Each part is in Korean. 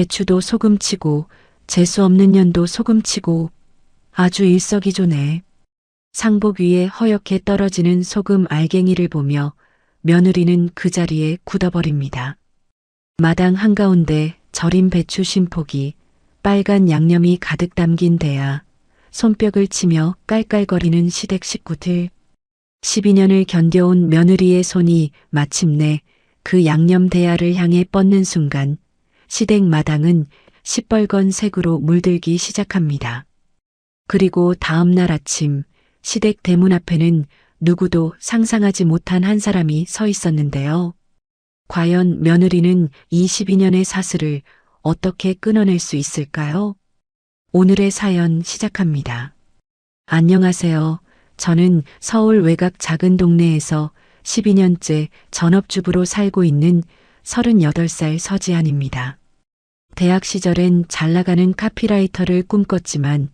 배추도 소금치고 재수 없는 년도 소금치고 아주 일석이조네. 상복 위에 허옇게 떨어지는 소금 알갱이를 보며 며느리는 그 자리에 굳어버립니다. 마당 한가운데 절인 배추 심폭이 빨간 양념이 가득 담긴 대야 손뼉을 치며 깔깔거리는 시댁 식구들. 12년을 견뎌온 며느리의 손이 마침내 그 양념 대야를 향해 뻗는 순간 시댁 마당은 시뻘건 색으로 물들기 시작합니다. 그리고 다음 날 아침 시댁 대문 앞에는 누구도 상상하지 못한 한 사람이 서 있었는데요. 과연 며느리는 이 12년의 사슬을 어떻게 끊어낼 수 있을까요? 오늘의 사연 시작합니다. 안녕하세요. 저는 서울 외곽 작은 동네에서 12년째 전업주부로 살고 있는 38살 서지안입니다. 대학 시절엔 잘 나가는 카피라이터를 꿈꿨지만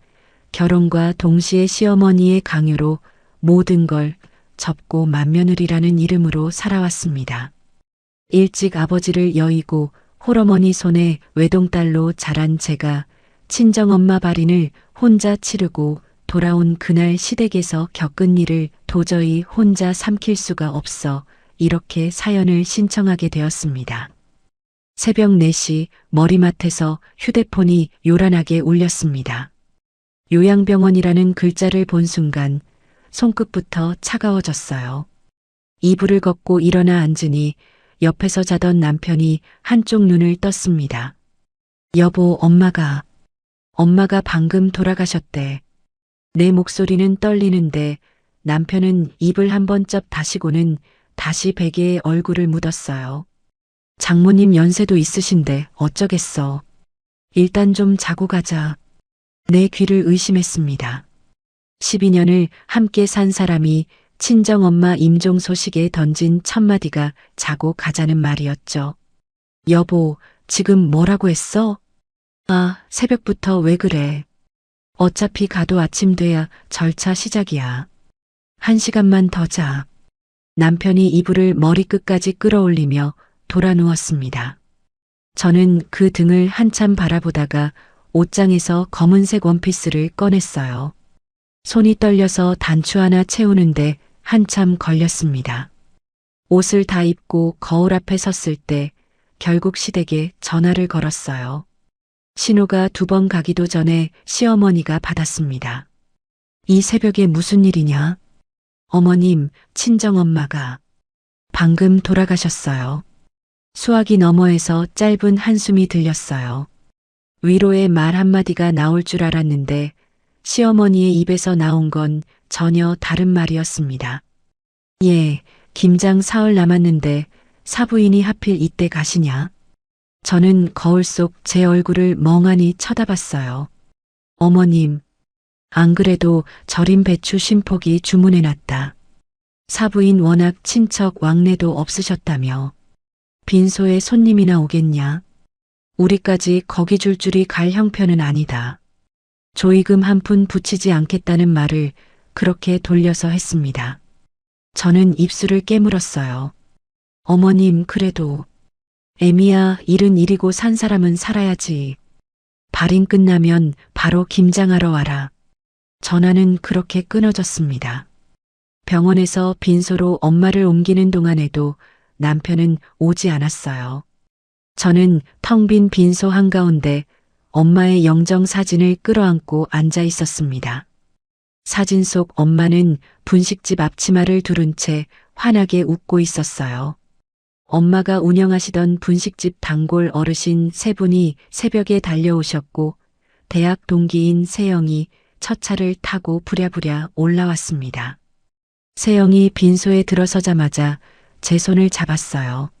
결혼과 동시에 시어머니의 강요로 모든 걸 접고 맏며느리라는 이름으로 살아왔습니다. 일찍 아버지를 여의고 홀어머니 손에 외동딸로 자란 제가 친정엄마 발인을 혼자 치르고 돌아온 그날 시댁에서 겪은 일을 도저히 혼자 삼킬 수가 없어 이렇게 사연을 신청하게 되었습니다. 새벽 4시 머리맡에서 휴대폰이 요란하게 울렸습니다. 요양병원이라는 글자를 본 순간 손끝부터 차가워졌어요. 이불을 걷고 일어나 앉으니 옆에서 자던 남편이 한쪽 눈을 떴습니다. 여보, 엄마가 방금 돌아가셨대. 내 목소리는 떨리는데 남편은 입을 한 번 쩍 다시고는 다시 베개에 얼굴을 묻었어요. 장모님 연세도 있으신데 어쩌겠어. 일단 좀 자고 가자. 내 귀를 의심했습니다. 12년을 함께 산 사람이 친정엄마 임종 소식에 던진 첫마디가 자고 가자는 말이었죠. 여보, 지금 뭐라고 했어? 아, 새벽부터 왜 그래? 어차피 가도 아침 돼야 절차 시작이야. 1시간만 더 자. 남편이 이불을 머리끝까지 끌어올리며 돌아 누웠습니다. 저는 그 등을 한참 바라보다가 옷장에서 검은색 원피스를 꺼냈어요. 손이 떨려서 단추 하나 채우는데 한참 걸렸습니다. 옷을 다 입고 거울 앞에 섰을 때 결국 시댁에 전화를 걸었어요. 신호가 2번 가기도 전에 시어머니가 받았습니다. 이 새벽에 무슨 일이냐? 어머님, 친정엄마가 방금 돌아가셨어요. 수화기 너머에서 짧은 한숨이 들렸어요. 위로의 말 한마디가 나올 줄 알았는데 시어머니의 입에서 나온 건 전혀 다른 말이었습니다. 예, 김장 사흘 남았는데 사부인이 하필 이때 가시냐? 저는 거울 속 제 얼굴을 멍하니 쳐다봤어요. 어머님, 안 그래도 절인 배추 심폭이 주문해놨다. 사부인 워낙 친척 왕래도 없으셨다며. 빈소에 손님이나 오겠냐? 우리까지 거기 줄 줄이 갈 형편은 아니다. 조의금 한 푼 붙이지 않겠다는 말을 그렇게 돌려서 했습니다. 저는 입술을 깨물었어요. 어머님, 그래도 애미야, 일은 일이고 산 사람은 살아야지. 발인 끝나면 바로 김장하러 와라. 전화는 그렇게 끊어졌습니다. 병원에서 빈소로 엄마를 옮기는 동안에도 남편은 오지 않았어요. 저는 텅 빈 빈소 한가운데 엄마의 영정 사진을 끌어안고 앉아 있었습니다. 사진 속 엄마는 분식집 앞치마를 두른 채 환하게 웃고 있었어요. 엄마가 운영하시던 분식집 단골 어르신 3분이 새벽에 달려오셨고 대학 동기인 세영이 첫 차를 타고 부랴부랴 올라왔습니다. 세영이 빈소에 들어서자마자 제 손을 잡았어요.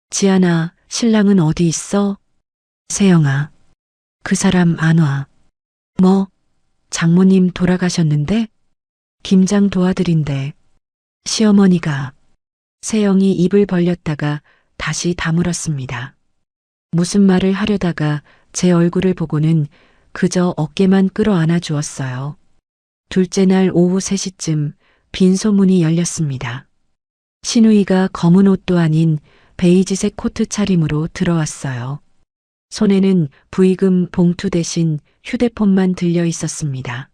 지안아, 신랑은 어디 있어? 세영아, 그 사람 안 와. 뭐? 장모님 돌아가셨는데? 김장 도와드린대. 시어머니가. 세영이 입을 벌렸다가 다시 다물었습니다. 무슨 말을 하려다가 제 얼굴을 보고는 그저 어깨만 끌어안아 주었어요. 둘째 날 오후 3시쯤 빈소문이 열렸습니다. 신우이가 검은 옷도 아닌 베이지색 코트 차림으로 들어왔어요. 손에는 부의금 봉투 대신 휴대폰만 들려 있었습니다.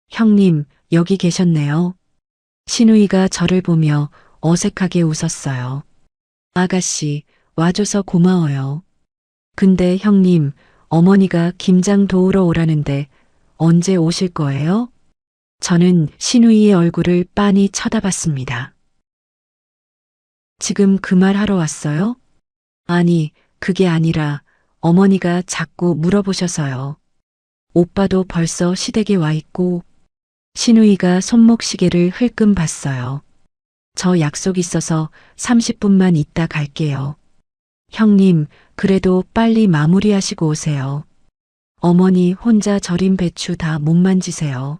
형님, 여기 계셨네요. 신우이가 저를 보며 어색하게 웃었어요. 아가씨, 와줘서 고마워요. 근데 형님, 어머니가 김장 도우러 오라는데 언제 오실 거예요? 저는 신우이의 얼굴을 빤히 쳐다봤습니다. 지금 그 말 하러 왔어요? 아니, 그게 아니라 어머니가 자꾸 물어보셔서요. 오빠도 벌써 시댁에 와 있고, 신우이가 손목시계를 흘끔 봤어요. 저 약속 있어서 30분만 있다 갈게요. 형님, 그래도 빨리 마무리하시고 오세요. 어머니 혼자 절인 배추 다 못 만지세요.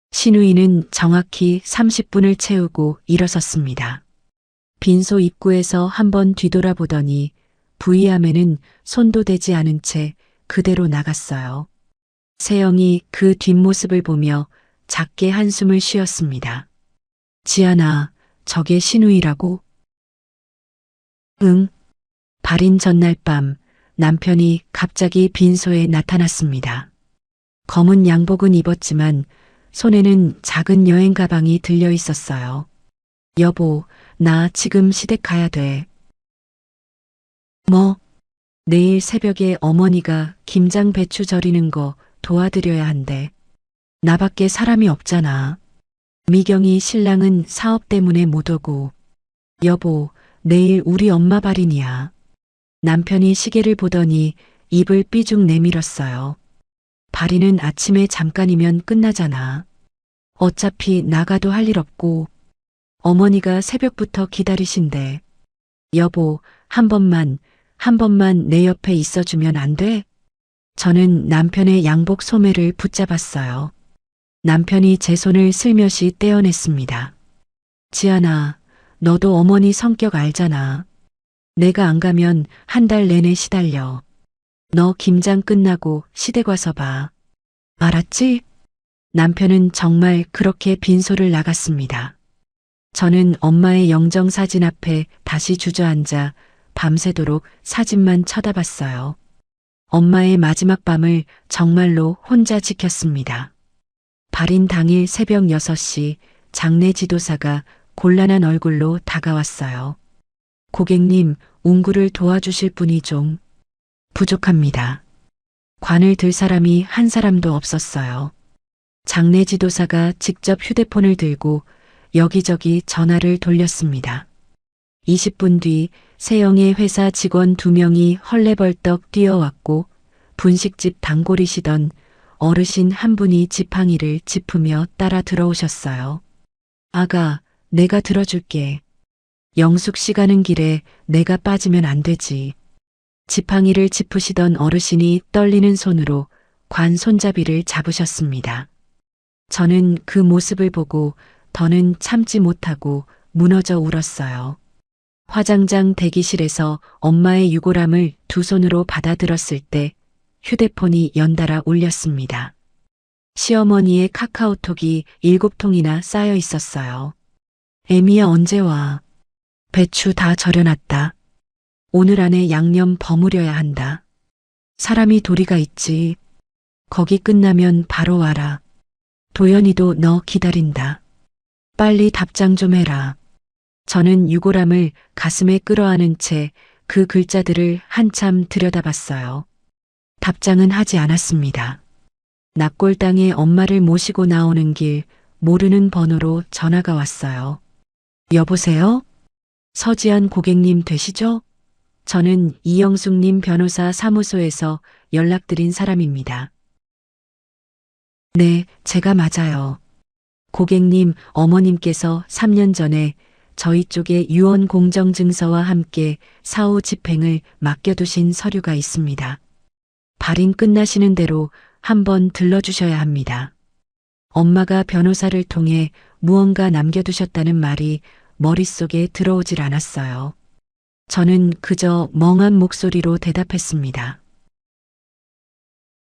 신우이는 정확히 30분을 채우고 일어섰습니다. 빈소 입구에서 한번 뒤돌아보더니 부이함에는 손도 대지 않은 채 그대로 나갔어요. 세영이 그 뒷모습을 보며 작게 한숨을 쉬었습니다. 지안아, 저게 신우이라고? 응. 발인 전날 밤 남편이 갑자기 빈소에 나타났습니다. 검은 양복은 입었지만 손에는 작은 여행 가방이 들려 있었어요. 여보, 나 지금 시댁 가야 돼. 뭐? 내일 새벽에 어머니가 김장 배추 절이는 거 도와드려야 한대. 나밖에 사람이 없잖아. 미경이 신랑은 사업 때문에 못 오고. 여보, 내일 우리 엄마 발인이야. 남편이 시계를 보더니 입을 삐죽 내밀었어요. 발인은 아침에 잠깐이면 끝나잖아. 어차피 나가도 할 일 없고 어머니가 새벽부터 기다리신대. 여보, 한 번만 내 옆에 있어주면 안 돼? 저는 남편의 양복 소매를 붙잡았어요. 남편이 제 손을 슬며시 떼어냈습니다. 지안아, 너도 어머니 성격 알잖아. 내가 안 가면 한 달 내내 시달려. 너 김장 끝나고 시댁 와서 봐. 알았지? 남편은 정말 그렇게 빈소를 나갔습니다. 저는 엄마의 영정 사진 앞에 다시 주저앉아 밤새도록 사진만 쳐다봤어요. 엄마의 마지막 밤을 정말로 혼자 지켰습니다. 발인 당일 새벽 6시 장례 지도사가 곤란한 얼굴로 다가왔어요. 고객님, 운구를 도와주실 분이 좀 부족합니다. 관을 들 사람이 한 사람도 없었어요. 장례 지도사가 직접 휴대폰을 들고 여기저기 전화를 돌렸습니다. 20분 뒤 세영의 회사 직원 2명이 헐레벌떡 뛰어왔고 분식집 단골이시던 어르신 한 분이 지팡이를 짚으며 따라 들어오셨어요. 아가, 내가 들어줄게. 영숙 씨 가는 길에 내가 빠지면 안 되지. 지팡이를 짚으시던 어르신이 떨리는 손으로 관 손잡이를 잡으셨습니다. 저는 그 모습을 보고 더는 참지 못하고 무너져 울었어요. 화장장 대기실에서 엄마의 유골함을 두 손으로 받아들었을 때 휴대폰이 연달아 울렸습니다. 시어머니의 카카오톡이 7통이나 쌓여 있었어요. 애미야 언제 와? 배추 다 절여놨다. 오늘 안에 양념 버무려야 한다. 사람이 도리가 있지. 거기 끝나면 바로 와라. 도연이도 너 기다린다. 빨리 답장 좀 해라. 저는 유골함을 가슴에 끌어안은 채 그 글자들을 한참 들여다봤어요. 답장은 하지 않았습니다. 납골당에 엄마를 모시고 나오는 길 모르는 번호로 전화가 왔어요. 여보세요? 서지한 고객님 되시죠? 저는 이영숙님 변호사 사무소에서 연락드린 사람입니다. 네, 제가 맞아요. 고객님, 어머님께서 3년 전에 저희 쪽에 유언 공정증서와 함께 사후 집행을 맡겨두신 서류가 있습니다. 발인 끝나시는 대로 한번 들러주셔야 합니다. 엄마가 변호사를 통해 무언가 남겨두셨다는 말이 머릿속에 들어오질 않았어요. 저는 그저 멍한 목소리로 대답했습니다.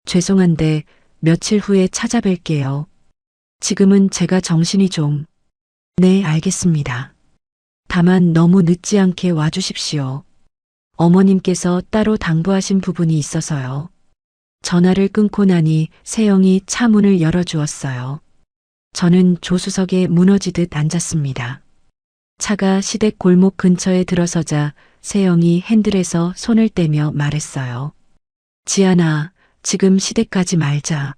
죄송한데 며칠 후에 찾아뵐게요. 지금은 제가 정신이 좀... 네, 알겠습니다. 다만 너무 늦지 않게 와주십시오. 어머님께서 따로 당부하신 부분이 있어서요. 전화를 끊고 나니 세영이 차 문을 열어주었어요. 저는 조수석에 무너지듯 앉았습니다. 차가 시댁 골목 근처에 들어서자 세영이 핸들에서 손을 떼며 말했어요. 지안아, 지금 시댁 가지 말자.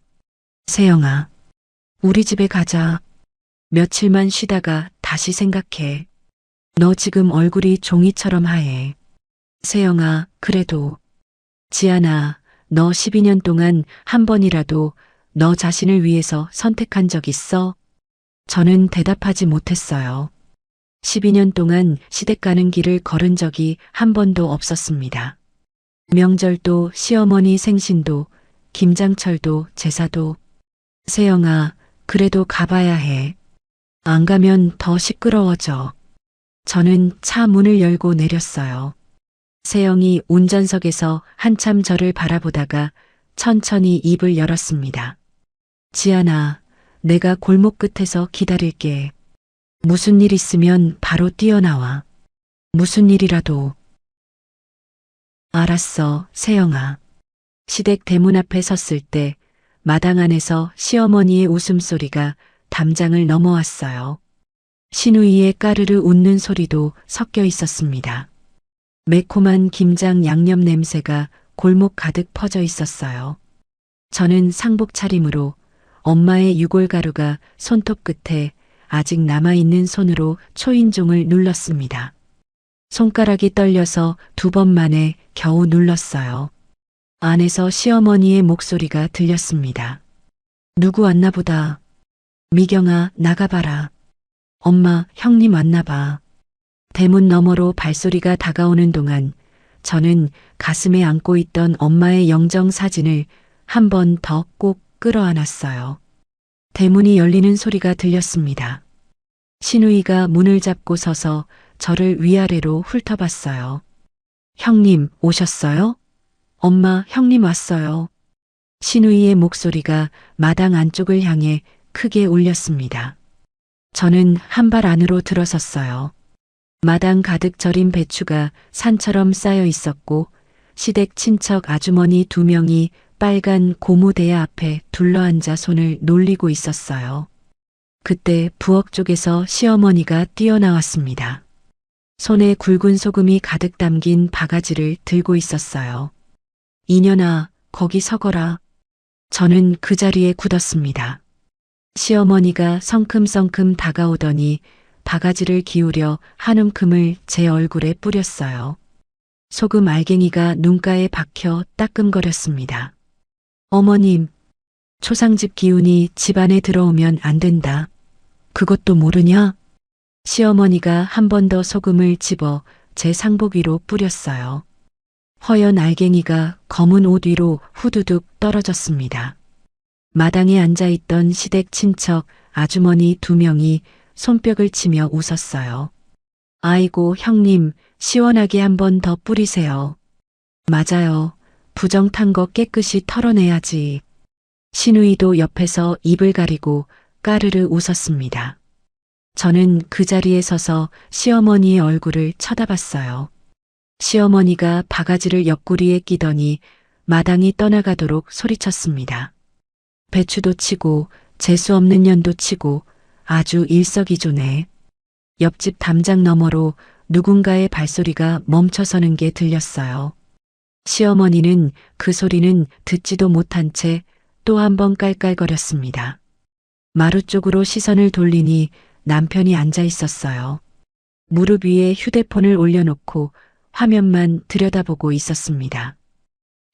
세영아, 우리 집에 가자. 며칠만 쉬다가 다시 생각해. 너 지금 얼굴이 종이처럼 하얘. 세영아, 그래도. 지안아, 너 12년 동안 한 번이라도 너 자신을 위해서 선택한 적 있어? 저는 대답하지 못했어요. 12년 동안 시댁 가는 길을 걸은 적이 한 번도 없었습니다. 명절도 시어머니 생신도 김장철도 제사도. 세영아, 그래도 가봐야 해. 안 가면 더 시끄러워져. 저는 차 문을 열고 내렸어요. 세영이 운전석에서 한참 저를 바라보다가 천천히 입을 열었습니다. 지안아, 내가 골목 끝에서 기다릴게. 무슨 일 있으면 바로 뛰어나와. 무슨 일이라도. 알았어, 세영아. 시댁 대문 앞에 섰을 때 마당 안에서 시어머니의 웃음소리가 담장을 넘어왔어요. 시누이의 까르르 웃는 소리도 섞여 있었습니다. 매콤한 김장 양념 냄새가 골목 가득 퍼져 있었어요. 저는 상복 차림으로 엄마의 유골가루가 손톱 끝에 아직 남아있는 손으로 초인종을 눌렀습니다. 손가락이 떨려서 2번 만에 겨우 눌렀어요. 안에서 시어머니의 목소리가 들렸습니다. 누구 왔나 보다. 미경아, 나가봐라. 엄마, 형님 왔나 봐. 대문 너머로 발소리가 다가오는 동안 저는 가슴에 안고 있던 엄마의 영정 사진을 한 번 더 꼭 끌어안았어요. 대문이 열리는 소리가 들렸습니다. 시누이가 문을 잡고 서서 저를 위아래로 훑어봤어요. 형님, 오셨어요? 엄마, 형님 왔어요. 시누이의 목소리가 마당 안쪽을 향해 크게 울렸습니다. 저는 한 발 안으로 들어섰어요. 마당 가득 절인 배추가 산처럼 쌓여 있었고 시댁 친척 아주머니 2명이 빨간 고무대야 앞에 둘러앉아 손을 놀리고 있었어요. 그때 부엌 쪽에서 시어머니가 뛰어나왔습니다. 손에 굵은 소금이 가득 담긴 바가지를 들고 있었어요. 이년아, 거기 서거라. 저는 그 자리에 굳었습니다. 시어머니가 성큼성큼 다가오더니 바가지를 기울여 한 움큼을 제 얼굴에 뿌렸어요. 소금 알갱이가 눈가에 박혀 따끔거렸습니다. 어머님, 초상집 기운이 집안에 들어오면 안 된다. 그것도 모르냐? 시어머니가 한 번 더 소금을 집어 제 상복 위로 뿌렸어요. 허연 알갱이가 검은 옷 위로 후두둑 떨어졌습니다. 마당에 앉아있던 시댁 친척 아주머니 2명이 손뼉을 치며 웃었어요. 아이고, 형님, 시원하게 한 번 더 뿌리세요. 맞아요. 부정 탄 거 깨끗이 털어내야지. 시누이도 옆에서 입을 가리고 까르르 웃었습니다. 저는 그 자리에 서서 시어머니의 얼굴을 쳐다봤어요. 시어머니가 바가지를 옆구리에 끼더니 마당이 떠나가도록 소리쳤습니다. 배추도 치고 재수 없는 년도 치고 아주 일석이조네. 옆집 담장 너머로 누군가의 발소리가 멈춰서는 게 들렸어요. 시어머니는 그 소리는 듣지도 못한 채 또 한 번 깔깔거렸습니다. 마루 쪽으로 시선을 돌리니 남편이 앉아 있었어요. 무릎 위에 휴대폰을 올려놓고 화면만 들여다보고 있었습니다.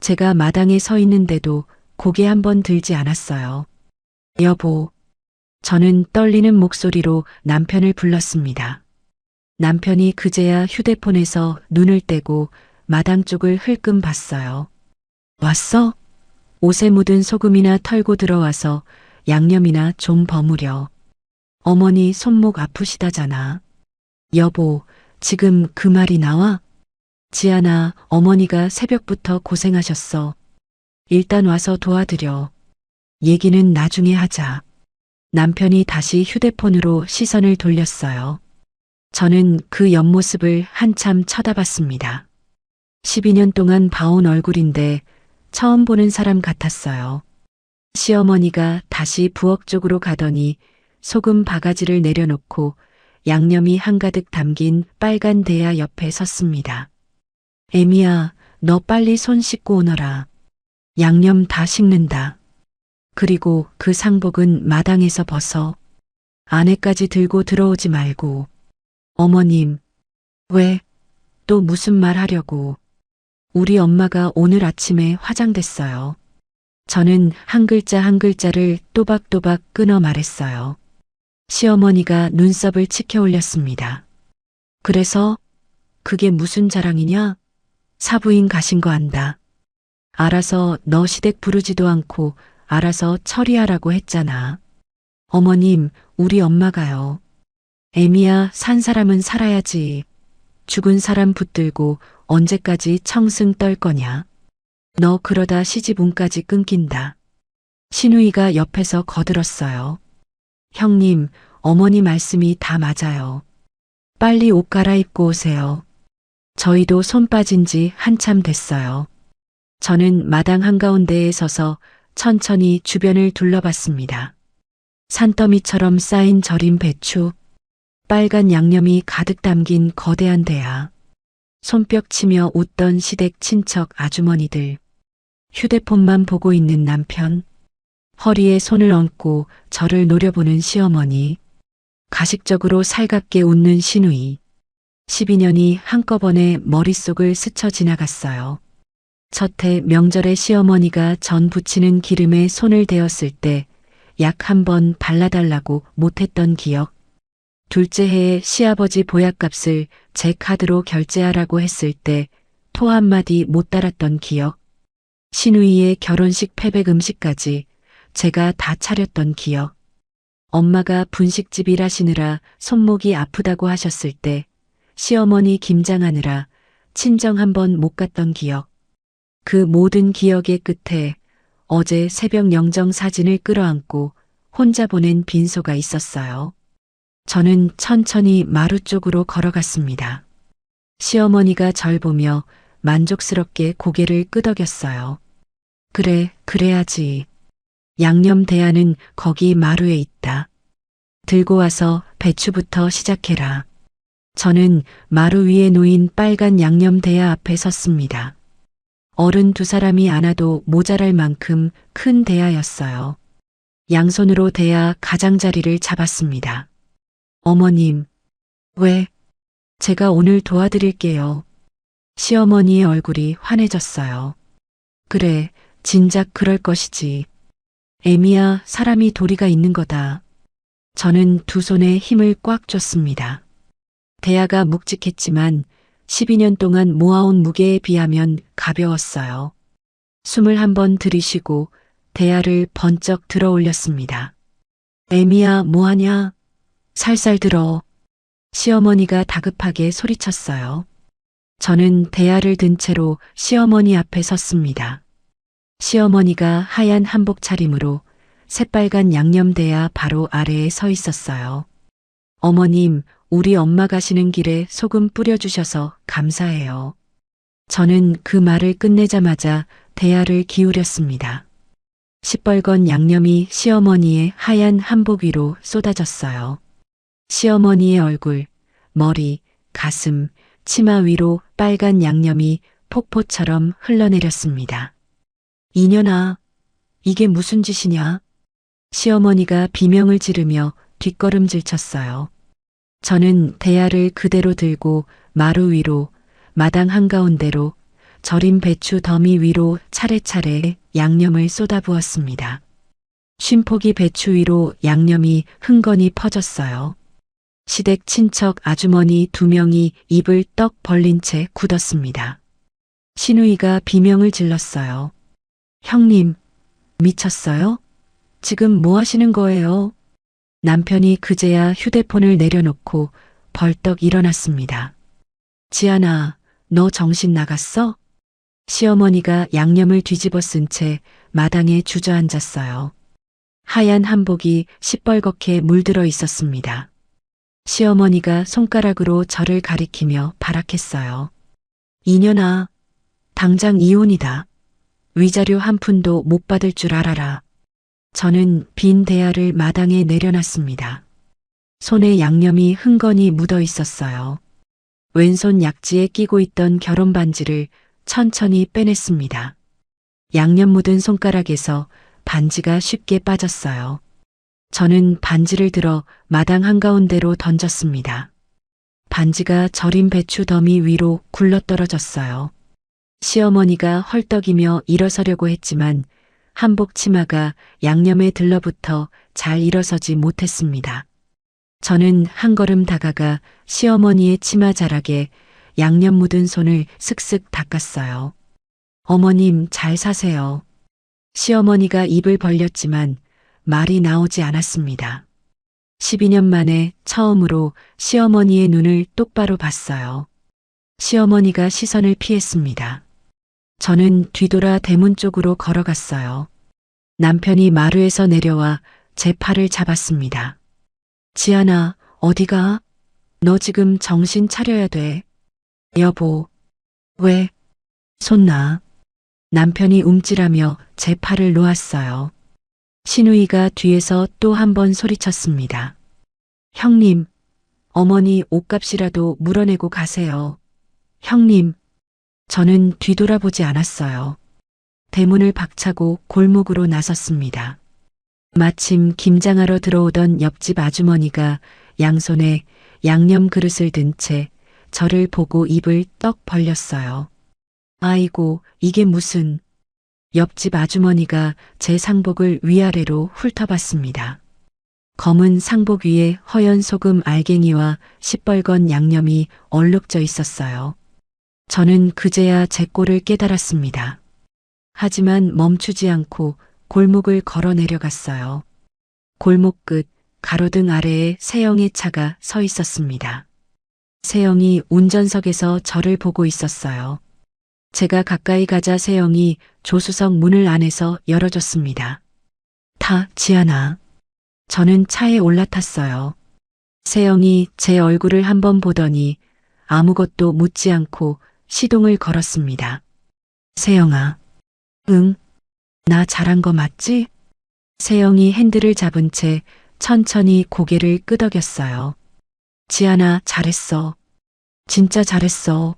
제가 마당에 서 있는데도 고개 한 번 들지 않았어요. 여보. 저는 떨리는 목소리로 남편을 불렀습니다. 남편이 그제야 휴대폰에서 눈을 떼고 마당 쪽을 흘끔 봤어요. 왔어? 옷에 묻은 소금이나 털고 들어와서 양념이나 좀 버무려. 어머니 손목 아프시다잖아. 여보, 지금 그 말이 나와? 지안아, 어머니가 새벽부터 고생하셨어. 일단 와서 도와드려. 얘기는 나중에 하자. 남편이 다시 휴대폰으로 시선을 돌렸어요. 저는 그 옆모습을 한참 쳐다봤습니다. 12년 동안 봐온 얼굴인데 처음 보는 사람 같았어요. 시어머니가 다시 부엌 쪽으로 가더니 소금 바가지를 내려놓고 양념이 한가득 담긴 빨간 대야 옆에 섰습니다. 애미야, 너 빨리 손 씻고 오너라. 양념 다 식는다. 그리고 그 상복은 마당에서 벗어. 안에까지 들고 들어오지 말고. 어머님, 왜? 또 무슨 말 하려고. 우리 엄마가 오늘 아침에 화장됐어요. 저는 한 글자 한 글자를 또박또박 끊어 말했어요. 시어머니가 눈썹을 치켜 올렸습니다. 그래서 그게 무슨 자랑이냐? 사부인 가신 거 안다. 알아서 너 시댁 부르지도 않고 알아서 처리하라고 했잖아. 어머님, 우리 엄마가요. 애미야, 산 사람은 살아야지. 죽은 사람 붙들고 언제까지 청승 떨 거냐. 너 그러다 시집 운까지 끊긴다. 신우이가 옆에서 거들었어요. 형님, 어머니 말씀이 다 맞아요. 빨리 옷 갈아입고 오세요. 저희도 손 빠진 지 한참 됐어요. 저는 마당 한가운데에 서서 천천히 주변을 둘러봤습니다. 산더미처럼 쌓인 절인 배추, 빨간 양념이 가득 담긴 거대한 대야, 손뼉 치며 웃던 시댁 친척 아주머니들, 휴대폰만 보고 있는 남편, 허리에 손을 얹고 저를 노려보는 시어머니, 가식적으로 살갑게 웃는 시누이. 12년이 한꺼번에 머릿속을 스쳐 지나갔어요. 첫해 명절에 시어머니가 전 부치는 기름에 손을 대었을 때 약 한 번 발라달라고 못했던 기억. 둘째 해에 시아버지 보약값을 제 카드로 결제하라고 했을 때 토 한마디 못 달았던 기억. 시누이의 결혼식 패백 음식까지 제가 다 차렸던 기억. 엄마가 분식집 일하시느라 손목이 아프다고 하셨을 때 시어머니 김장하느라 친정 한 번 못 갔던 기억. 그 모든 기억의 끝에 어제 새벽 영정 사진을 끌어안고 혼자 보낸 빈소가 있었어요. 저는 천천히 마루 쪽으로 걸어갔습니다. 시어머니가 절 보며 만족스럽게 고개를 끄덕였어요. 그래, 그래야지. 양념 대야는 거기 마루에 있다. 들고 와서 배추부터 시작해라. 저는 마루 위에 놓인 빨간 양념 대야 앞에 섰습니다. 어른 두 사람이 안아도 모자랄 만큼 큰 대야였어요. 양손으로 대야 가장자리를 잡았습니다. 어머님, 왜? 제가 오늘 도와드릴게요. 시어머니의 얼굴이 환해졌어요. 그래, 진작 그럴 것이지. 애미야, 사람이 도리가 있는 거다. 저는 두 손에 힘을 꽉 줬습니다. 대야가 묵직했지만 12년 동안 모아온 무게에 비하면 가벼웠어요. 숨을 한번 들이쉬고 대야를 번쩍 들어 올렸습니다. 애미야, 뭐하냐? 살살 들어. 시어머니가 다급하게 소리쳤어요. 저는 대야를 든 채로 시어머니 앞에 섰습니다. 시어머니가 하얀 한복 차림으로 새빨간 양념 대야 바로 아래에 서 있었어요. 어머님, 우리 엄마 가시는 길에 소금 뿌려주셔서 감사해요. 저는 그 말을 끝내자마자 대야를 기울였습니다. 시뻘건 양념이 시어머니의 하얀 한복 위로 쏟아졌어요. 시어머니의 얼굴, 머리, 가슴, 치마 위로 빨간 양념이 폭포처럼 흘러내렸습니다. 이년아, 이게 무슨 짓이냐? 시어머니가 비명을 지르며 뒷걸음질 쳤어요. 저는 대야를 그대로 들고 마루 위로, 마당 한가운데로, 절인 배추 더미 위로 차례차례 양념을 쏟아부었습니다. 쉼포기 배추 위로 양념이 흥건히 퍼졌어요. 시댁 친척 아주머니 두 명이 입을 떡 벌린 채 굳었습니다. 시누이가 비명을 질렀어요. 형님, 미쳤어요? 지금 뭐 하시는 거예요? 남편이 그제야 휴대폰을 내려놓고 벌떡 일어났습니다. 지안아, 너 정신 나갔어? 시어머니가 양념을 뒤집어 쓴 채 마당에 주저앉았어요. 하얀 한복이 시뻘겋게 물들어 있었습니다. 시어머니가 손가락으로 저를 가리키며 발악했어요. 이년아, 당장 이혼이다. 위자료 한 푼도 못 받을 줄 알아라. 저는 빈 대야를 마당에 내려놨습니다. 손에 양념이 흥건히 묻어 있었어요. 왼손 약지에 끼고 있던 결혼 반지를 천천히 빼냈습니다. 양념 묻은 손가락에서 반지가 쉽게 빠졌어요. 저는 반지를 들어 마당 한가운데로 던졌습니다. 반지가 절인 배추 더미 위로 굴러떨어졌어요. 시어머니가 헐떡이며 일어서려고 했지만 한복 치마가 양념에 들러붙어 잘 일어서지 못했습니다. 저는 한 걸음 다가가 시어머니의 치마 자락에 양념 묻은 손을 슥슥 닦았어요. 어머님 잘 사세요. 시어머니가 입을 벌렸지만 말이 나오지 않았습니다. 12년 만에 처음으로 시어머니의 눈을 똑바로 봤어요. 시어머니가 시선을 피했습니다. 저는 뒤돌아 대문 쪽으로 걸어갔어요. 남편이 마루에서 내려와 제 팔을 잡았습니다. 지안아, 어디가? 너 지금 정신 차려야 돼. 여보. 왜? 손 놔. 남편이 움찔하며 제 팔을 놓았어요. 신우이가 뒤에서 또 한 번 소리쳤습니다. 형님, 어머니 옷값이라도 물어내고 가세요. 형님, 저는 뒤돌아보지 않았어요. 대문을 박차고 골목으로 나섰습니다. 마침 김장하러 들어오던 옆집 아주머니가 양손에 양념 그릇을 든 채 저를 보고 입을 떡 벌렸어요. 아이고, 이게 무슨... 옆집 아주머니가 제 상복을 위아래로 훑어봤습니다. 검은 상복 위에 허연 소금 알갱이와 시뻘건 양념이 얼룩져 있었어요. 저는 그제야 제 꼴을 깨달았습니다. 하지만 멈추지 않고 골목을 걸어 내려갔어요. 골목 끝 가로등 아래에 세영의 차가 서 있었습니다. 세영이 운전석에서 저를 보고 있었어요. 제가 가까이 가자 세영이 조수석 문을 안에서 열어줬습니다. 타, 지안아. 저는 차에 올라탔어요. 세영이 제 얼굴을 한번 보더니 아무것도 묻지 않고 시동을 걸었습니다. 세영아. 응. 나 잘한 거 맞지? 세영이 핸들을 잡은 채 천천히 고개를 끄덕였어요. 지안아, 잘했어. 진짜 잘했어.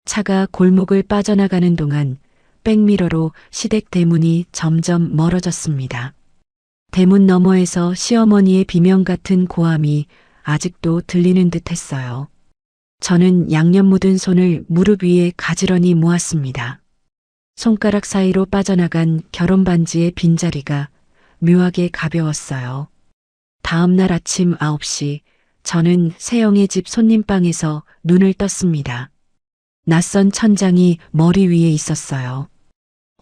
차가 골목을 빠져나가는 동안 백미러로 시댁 대문이 점점 멀어졌습니다. 대문 너머에서 시어머니의 비명 같은 고함이 아직도 들리는 듯 했어요. 저는 양념 묻은 손을 무릎 위에 가지런히 모았습니다. 손가락 사이로 빠져나간 결혼 반지의 빈자리가 묘하게 가벼웠어요. 다음 날 아침 9시 저는 세영의 집 손님방에서 눈을 떴습니다. 낯선 천장이 머리 위에 있었어요.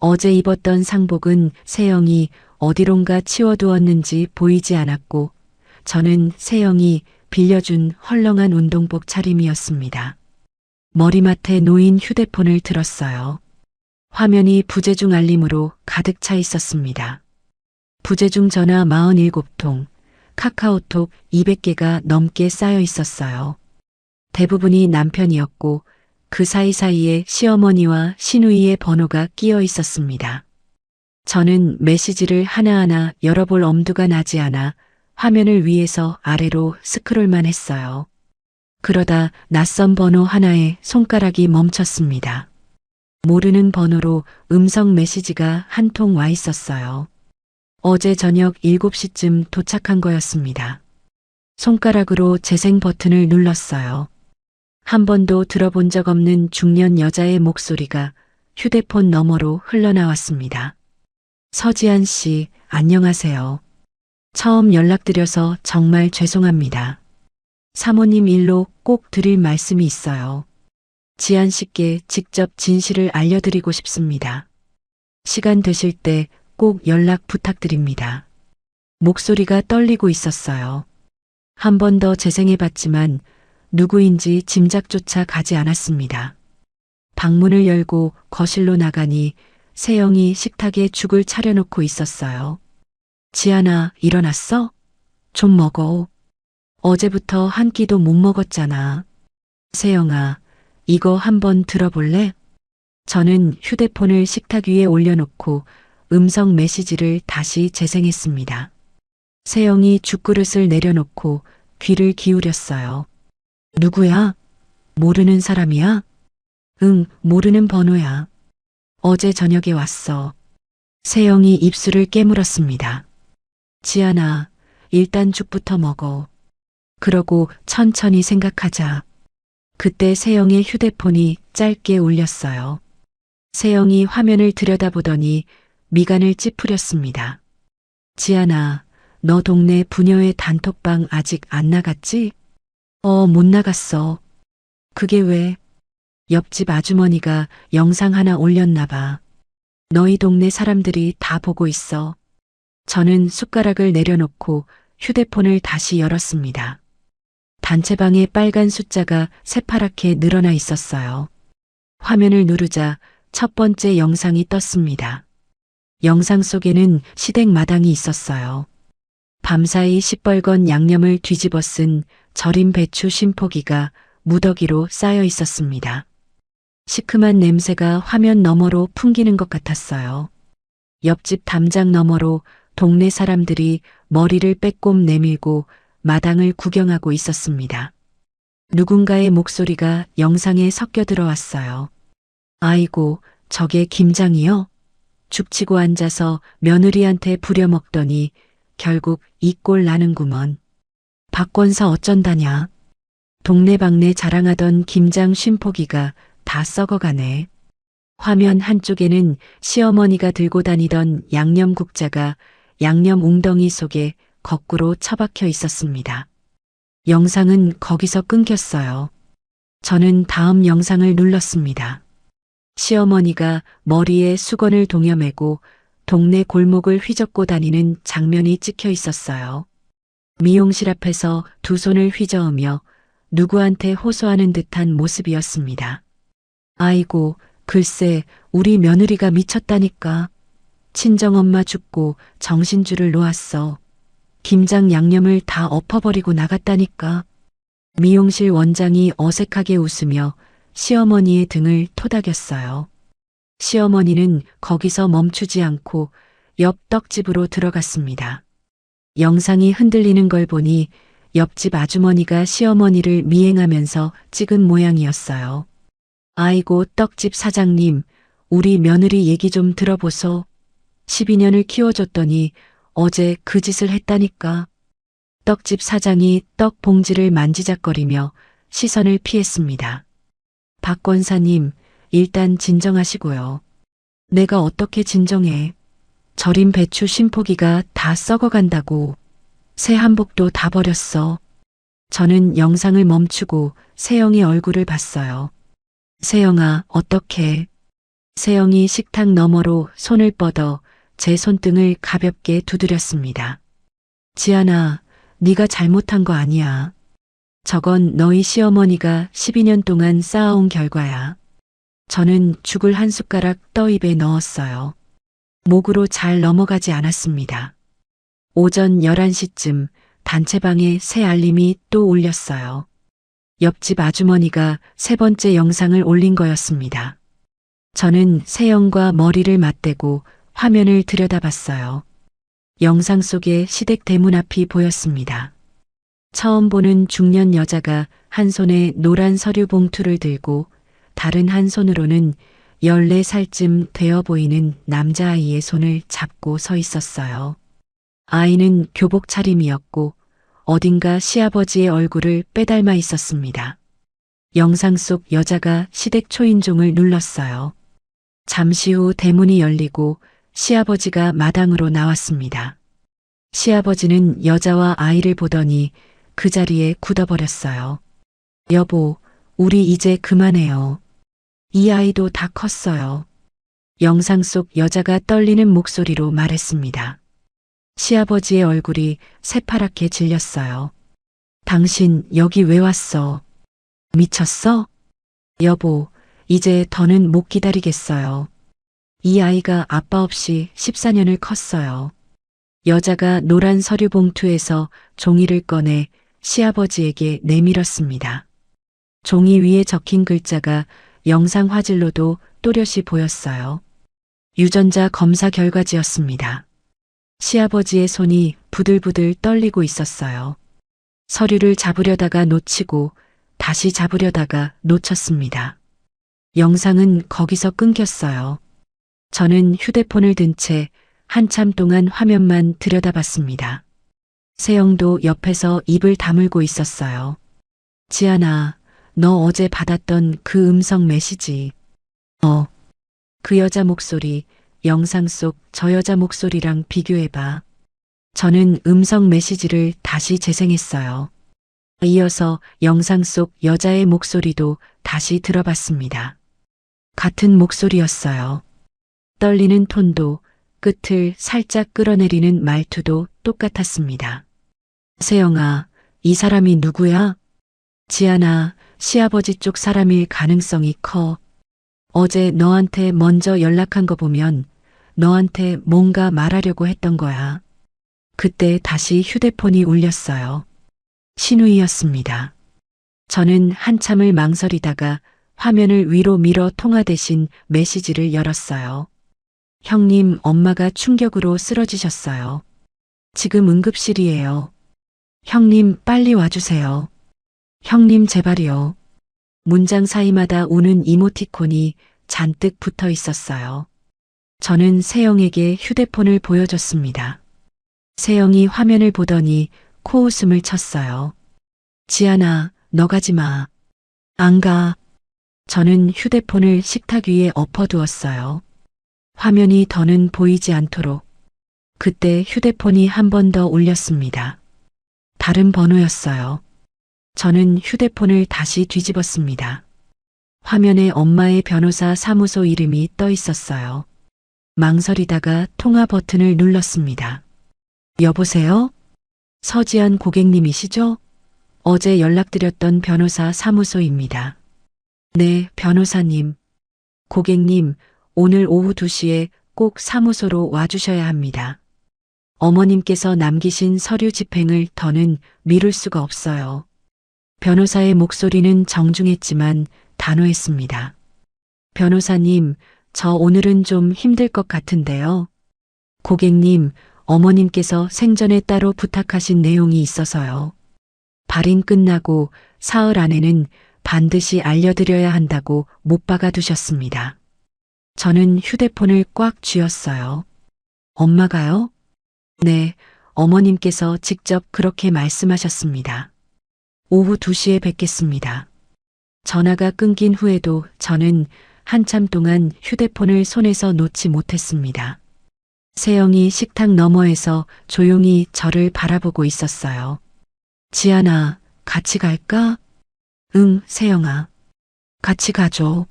어제 입었던 상복은 세영이 어디론가 치워두었는지 보이지 않았고 저는 세영이 빌려준 헐렁한 운동복 차림이었습니다. 머리맡에 놓인 휴대폰을 들었어요. 화면이 부재중 알림으로 가득 차 있었습니다. 부재중 전화 47통, 카카오톡 200개가 넘게 쌓여 있었어요. 대부분이 남편이었고 그 사이사이에 시어머니와 시누이의 번호가 끼어 있었습니다. 저는 메시지를 하나하나 열어볼 엄두가 나지 않아 화면을 위에서 아래로 스크롤만 했어요. 그러다 낯선 번호 하나에 손가락이 멈췄습니다. 모르는 번호로 음성 메시지가 한 통 와 있었어요. 어제 저녁 7시쯤 도착한 거였습니다. 손가락으로 재생 버튼을 눌렀어요. 한 번도 들어본 적 없는 중년 여자의 목소리가 휴대폰 너머로 흘러나왔습니다. 서지한 씨, 안녕하세요. 처음 연락드려서 정말 죄송합니다. 사모님 일로 꼭 드릴 말씀이 있어요. 지한 씨께 직접 진실을 알려드리고 싶습니다. 시간 되실 때 꼭 연락 부탁드립니다. 목소리가 떨리고 있었어요. 한 번 더 재생해봤지만 누구인지 짐작조차 가지 않았습니다. 방문을 열고 거실로 나가니 세영이 식탁에 죽을 차려놓고 있었어요. 지안아, 일어났어? 좀 먹어. 어제부터 한 끼도 못 먹었잖아. 세영아, 이거 한번 들어볼래? 저는 휴대폰을 식탁 위에 올려놓고 음성 메시지를 다시 재생했습니다. 세영이 죽그릇을 내려놓고 귀를 기울였어요. 누구야? 모르는 사람이야? 응, 모르는 번호야. 어제 저녁에 왔어. 세영이 입술을 깨물었습니다. 지안아, 일단 죽부터 먹어. 그러고 천천히 생각하자. 그때 세영의 휴대폰이 짧게 울렸어요. 세영이 화면을 들여다보더니 미간을 찌푸렸습니다. 지안아, 너 동네 부녀의 단톡방 아직 안 나갔지? 못 나갔어. 그게 왜? 옆집 아주머니가 영상 하나 올렸나 봐. 너희 동네 사람들이 다 보고 있어. 저는 숟가락을 내려놓고 휴대폰을 다시 열었습니다. 단체방에 빨간 숫자가 새파랗게 늘어나 있었어요. 화면을 누르자 첫 번째 영상이 떴습니다. 영상 속에는 시댁 마당이 있었어요. 밤사이 시뻘건 양념을 뒤집어 쓴 절인 배추 쉼포기가 무더기로 쌓여 있었습니다. 시큼한 냄새가 화면 너머로 풍기는 것 같았어요. 옆집 담장 너머로 동네 사람들이 머리를 빼꼼 내밀고 마당을 구경하고 있었습니다. 누군가의 목소리가 영상에 섞여 들어왔어요. 아이고, 저게 김장이요? 죽치고 앉아서 며느리한테 부려먹더니 결국 이 꼴 나는구먼. 박권사 어쩐다냐. 동네방네 자랑하던 김장 쉼포기가 다 썩어가네. 화면 한쪽에는 시어머니가 들고 다니던 양념국자가 양념 웅덩이 속에 거꾸로 처박혀 있었습니다. 영상은 거기서 끊겼어요. 저는 다음 영상을 눌렀습니다. 시어머니가 머리에 수건을 동여매고 동네 골목을 휘젓고 다니는 장면이 찍혀 있었어요. 미용실 앞에서 두 손을 휘저으며 누구한테 호소하는 듯한 모습이었습니다. 아이고, 글쎄, 우리 며느리가 미쳤다니까. 친정엄마 죽고 정신줄을 놓았어. 김장 양념을 다 엎어버리고 나갔다니까. 미용실 원장이 어색하게 웃으며 시어머니의 등을 토닥였어요. 시어머니는 거기서 멈추지 않고 옆 떡집으로 들어갔습니다. 영상이 흔들리는 걸 보니 옆집 아주머니가 시어머니를 미행하면서 찍은 모양이었어요. 아이고, 떡집 사장님, 우리 며느리 얘기 좀 들어보소. 12년을 키워줬더니 어제 그 짓을 했다니까. 떡집 사장이 떡 봉지를 만지작거리며 시선을 피했습니다. 박 권사님, 일단 진정하시고요. 내가 어떻게 진정해. 절인 배추 쉼포기가 다 썩어간다고. 새 한복도 다 버렸어. 저는 영상을 멈추고 세영의 얼굴을 봤어요. 세영아, 어떡해. 세영이 식탁 너머로 손을 뻗어 제 손등을 가볍게 두드렸습니다. 지안아, 네가 잘못한 거 아니야. 저건 너희 시어머니가 12년 동안 쌓아온 결과야. 저는 죽을 한 숟가락 떠 입에 넣었어요. 목으로 잘 넘어가지 않았습니다. 오전 11시쯤 단체방에 새 알림이 또 울렸어요. 옆집 아주머니가 세 번째 영상을 올린 거였습니다. 저는 세영과 머리를 맞대고 화면을 들여다봤어요. 영상 속에 시댁 대문 앞이 보였습니다. 처음 보는 중년 여자가 한 손에 노란 서류 봉투를 들고 다른 한 손으로는 14살쯤 되어 보이는 남자아이의 손을 잡고 서 있었어요. 아이는 교복 차림이었고 어딘가 시아버지의 얼굴을 빼닮아 있었습니다. 영상 속 여자가 시댁 초인종을 눌렀어요. 잠시 후 대문이 열리고 시아버지가 마당으로 나왔습니다. 시아버지는 여자와 아이를 보더니 그 자리에 굳어버렸어요. 여보, 우리 이제 그만해요. 이 아이도 다 컸어요. 영상 속 여자가 떨리는 목소리로 말했습니다. 시아버지의 얼굴이 새파랗게 질렸어요. 당신 여기 왜 왔어? 미쳤어? 여보, 이제 더는 못 기다리겠어요. 이 아이가 아빠 없이 14년을 컸어요. 여자가 노란 서류 봉투에서 종이를 꺼내 시아버지에게 내밀었습니다. 종이 위에 적힌 글자가 영상 화질로도 또렷이 보였어요. 유전자 검사 결과지였습니다. 시아버지의 손이 부들부들 떨리고 있었어요. 서류를 잡으려다가 놓치고 다시 잡으려다가 놓쳤습니다. 영상은 거기서 끊겼어요. 저는 휴대폰을 든 채 한참 동안 화면만 들여다봤습니다. 세영도 옆에서 입을 다물고 있었어요. 지안아, 너 어제 받았던 그 음성 메시지. 그 여자 목소리, 영상 속 저 여자 목소리랑 비교해봐. 저는 음성 메시지를 다시 재생했어요. 이어서 영상 속 여자의 목소리도 다시 들어봤습니다. 같은 목소리였어요. 떨리는 톤도 끝을 살짝 끌어내리는 말투도 똑같았습니다. 세영아, 이 사람이 누구야? 지안아, 시아버지 쪽 사람일 가능성이 커. 어제 너한테 먼저 연락한 거 보면 너한테 뭔가 말하려고 했던 거야. 그때 다시 휴대폰이 울렸어요. 신우이였습니다. 저는 한참을 망설이다가 화면을 위로 밀어 통화 대신 메시지를 열었어요. 형님, 엄마가 충격으로 쓰러지셨어요. 지금 응급실이에요. 형님, 빨리 와주세요. 형님, 제발이요. 문장 사이마다 우는 이모티콘이 잔뜩 붙어 있었어요. 저는 세영에게 휴대폰을 보여줬습니다. 세영이 화면을 보더니 코웃음을 쳤어요. 지안아, 너 가지 마. 안 가. 저는 휴대폰을 식탁 위에 엎어두었어요. 화면이 더는 보이지 않도록. 그때 휴대폰이 한 번 더 울렸습니다. 다른 번호였어요. 저는 휴대폰을 다시 뒤집었습니다. 화면에 엄마의 변호사 사무소 이름이 떠 있었어요. 망설이다가 통화 버튼을 눌렀습니다. 여보세요? 서지안 고객님이시죠? 어제 연락드렸던 변호사 사무소입니다. 네, 변호사님. 고객님, 오늘 오후 2시에 꼭 사무소로 와주셔야 합니다. 어머님께서 남기신 서류 집행을 더는 미룰 수가 없어요. 변호사의 목소리는 정중했지만 단호했습니다. 변호사님, 저 오늘은 좀 힘들 것 같은데요. 고객님, 어머님께서 생전에 따로 부탁하신 내용이 있어서요. 발인 끝나고 사흘 안에는 반드시 알려드려야 한다고 못 박아 두셨습니다. 저는 휴대폰을 꽉 쥐었어요. 엄마가요? 네, 어머님께서 직접 그렇게 말씀하셨습니다. 오후 2시에 뵙겠습니다. 전화가 끊긴 후에도 저는 한참 동안 휴대폰을 손에서 놓지 못했습니다. 세영이 식탁 너머에서 조용히 저를 바라보고 있었어요. 지안아, 같이 갈까? 응, 세영아. 같이 가줘.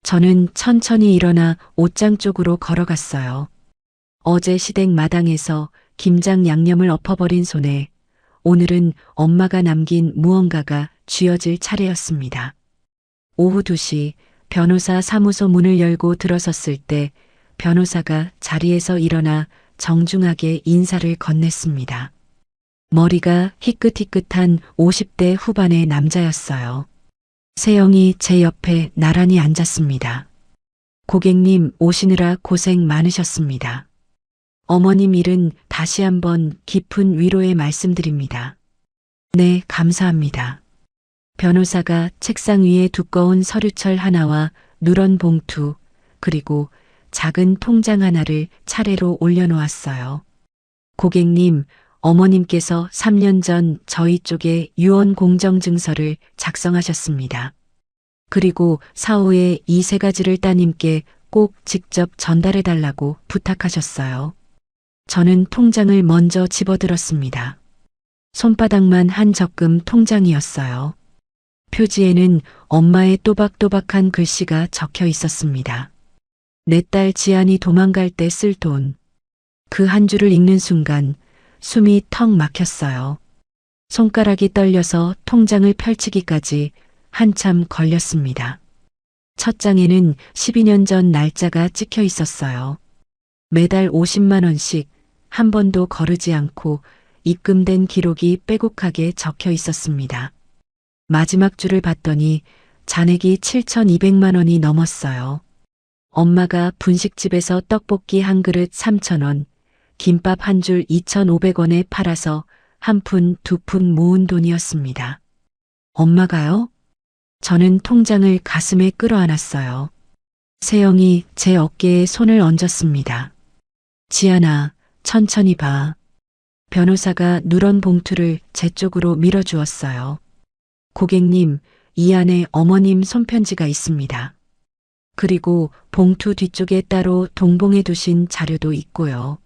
저는 천천히 일어나 옷장 쪽으로 걸어갔어요. 어제 시댁 마당에서 김장 양념을 엎어버린 손에 오늘은 엄마가 남긴 무언가가 쥐어질 차례였습니다. 오후 2시 변호사 사무소 문을 열고 들어섰을 때 변호사가 자리에서 일어나 정중하게 인사를 건넸습니다. 머리가 희끗희끗한 50대 후반의 남자였어요. 세영이 제 옆에 나란히 앉았습니다. 고객님 오시느라 고생 많으셨습니다. 어머님 일은 다시 한번 깊은 위로의 말씀드립니다. 네, 감사합니다. 변호사가 책상 위에 두꺼운 서류철 하나와 누런 봉투, 그리고 작은 통장 하나를 차례로 올려놓았어요. 고객님, 어머님께서 3년 전 저희 쪽에 유언 공정증서를 작성하셨습니다. 그리고 사후에 이 3가지를 따님께 꼭 직접 전달해달라고 부탁하셨어요. 저는 통장을 먼저 집어들었습니다. 손바닥만 한 적금 통장이었어요. 표지에는 엄마의 또박또박한 글씨가 적혀 있었습니다. 내 딸 지안이 도망갈 때 쓸 돈. 그 한 줄을 읽는 순간 숨이 턱 막혔어요. 손가락이 떨려서 통장을 펼치기까지 한참 걸렸습니다. 첫 장에는 12년 전 날짜가 찍혀 있었어요. 매달 50만 원씩 한 번도 거르지 않고 입금된 기록이 빼곡하게 적혀 있었습니다. 마지막 줄을 봤더니 잔액이 7,200만 원이 넘었어요. 엄마가 분식집에서 떡볶이 한 그릇 3,000원, 김밥 한 줄 2,500원에 팔아서 한 푼, 두 푼 모은 돈이었습니다. 엄마가요? 저는 통장을 가슴에 끌어안았어요. 세영이 제 어깨에 손을 얹었습니다. 지안아, 천천히 봐. 변호사가 누런 봉투를 제 쪽으로 밀어주었어요. 고객님, 이 안에 어머님 손편지가 있습니다. 그리고 봉투 뒤쪽에 따로 동봉해 두신 자료도 있고요.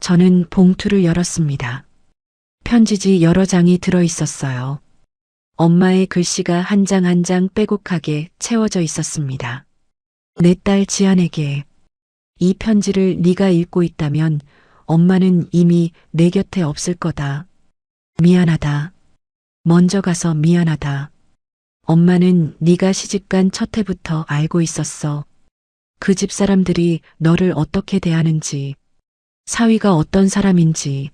저는 봉투를 열었습니다. 편지지 여러 장이 들어 있었어요. 엄마의 글씨가 한 장 한 장 빼곡하게 채워져 있었습니다. 내 딸 지안에게 이 편지를 네가 읽고 있다면 엄마는 이미 내 곁에 없을 거다. 미안하다. 먼저 가서 미안하다. 엄마는 네가 시집간 첫 해부터 알고 있었어. 그 집 사람들이 너를 어떻게 대하는지, 사위가 어떤 사람인지,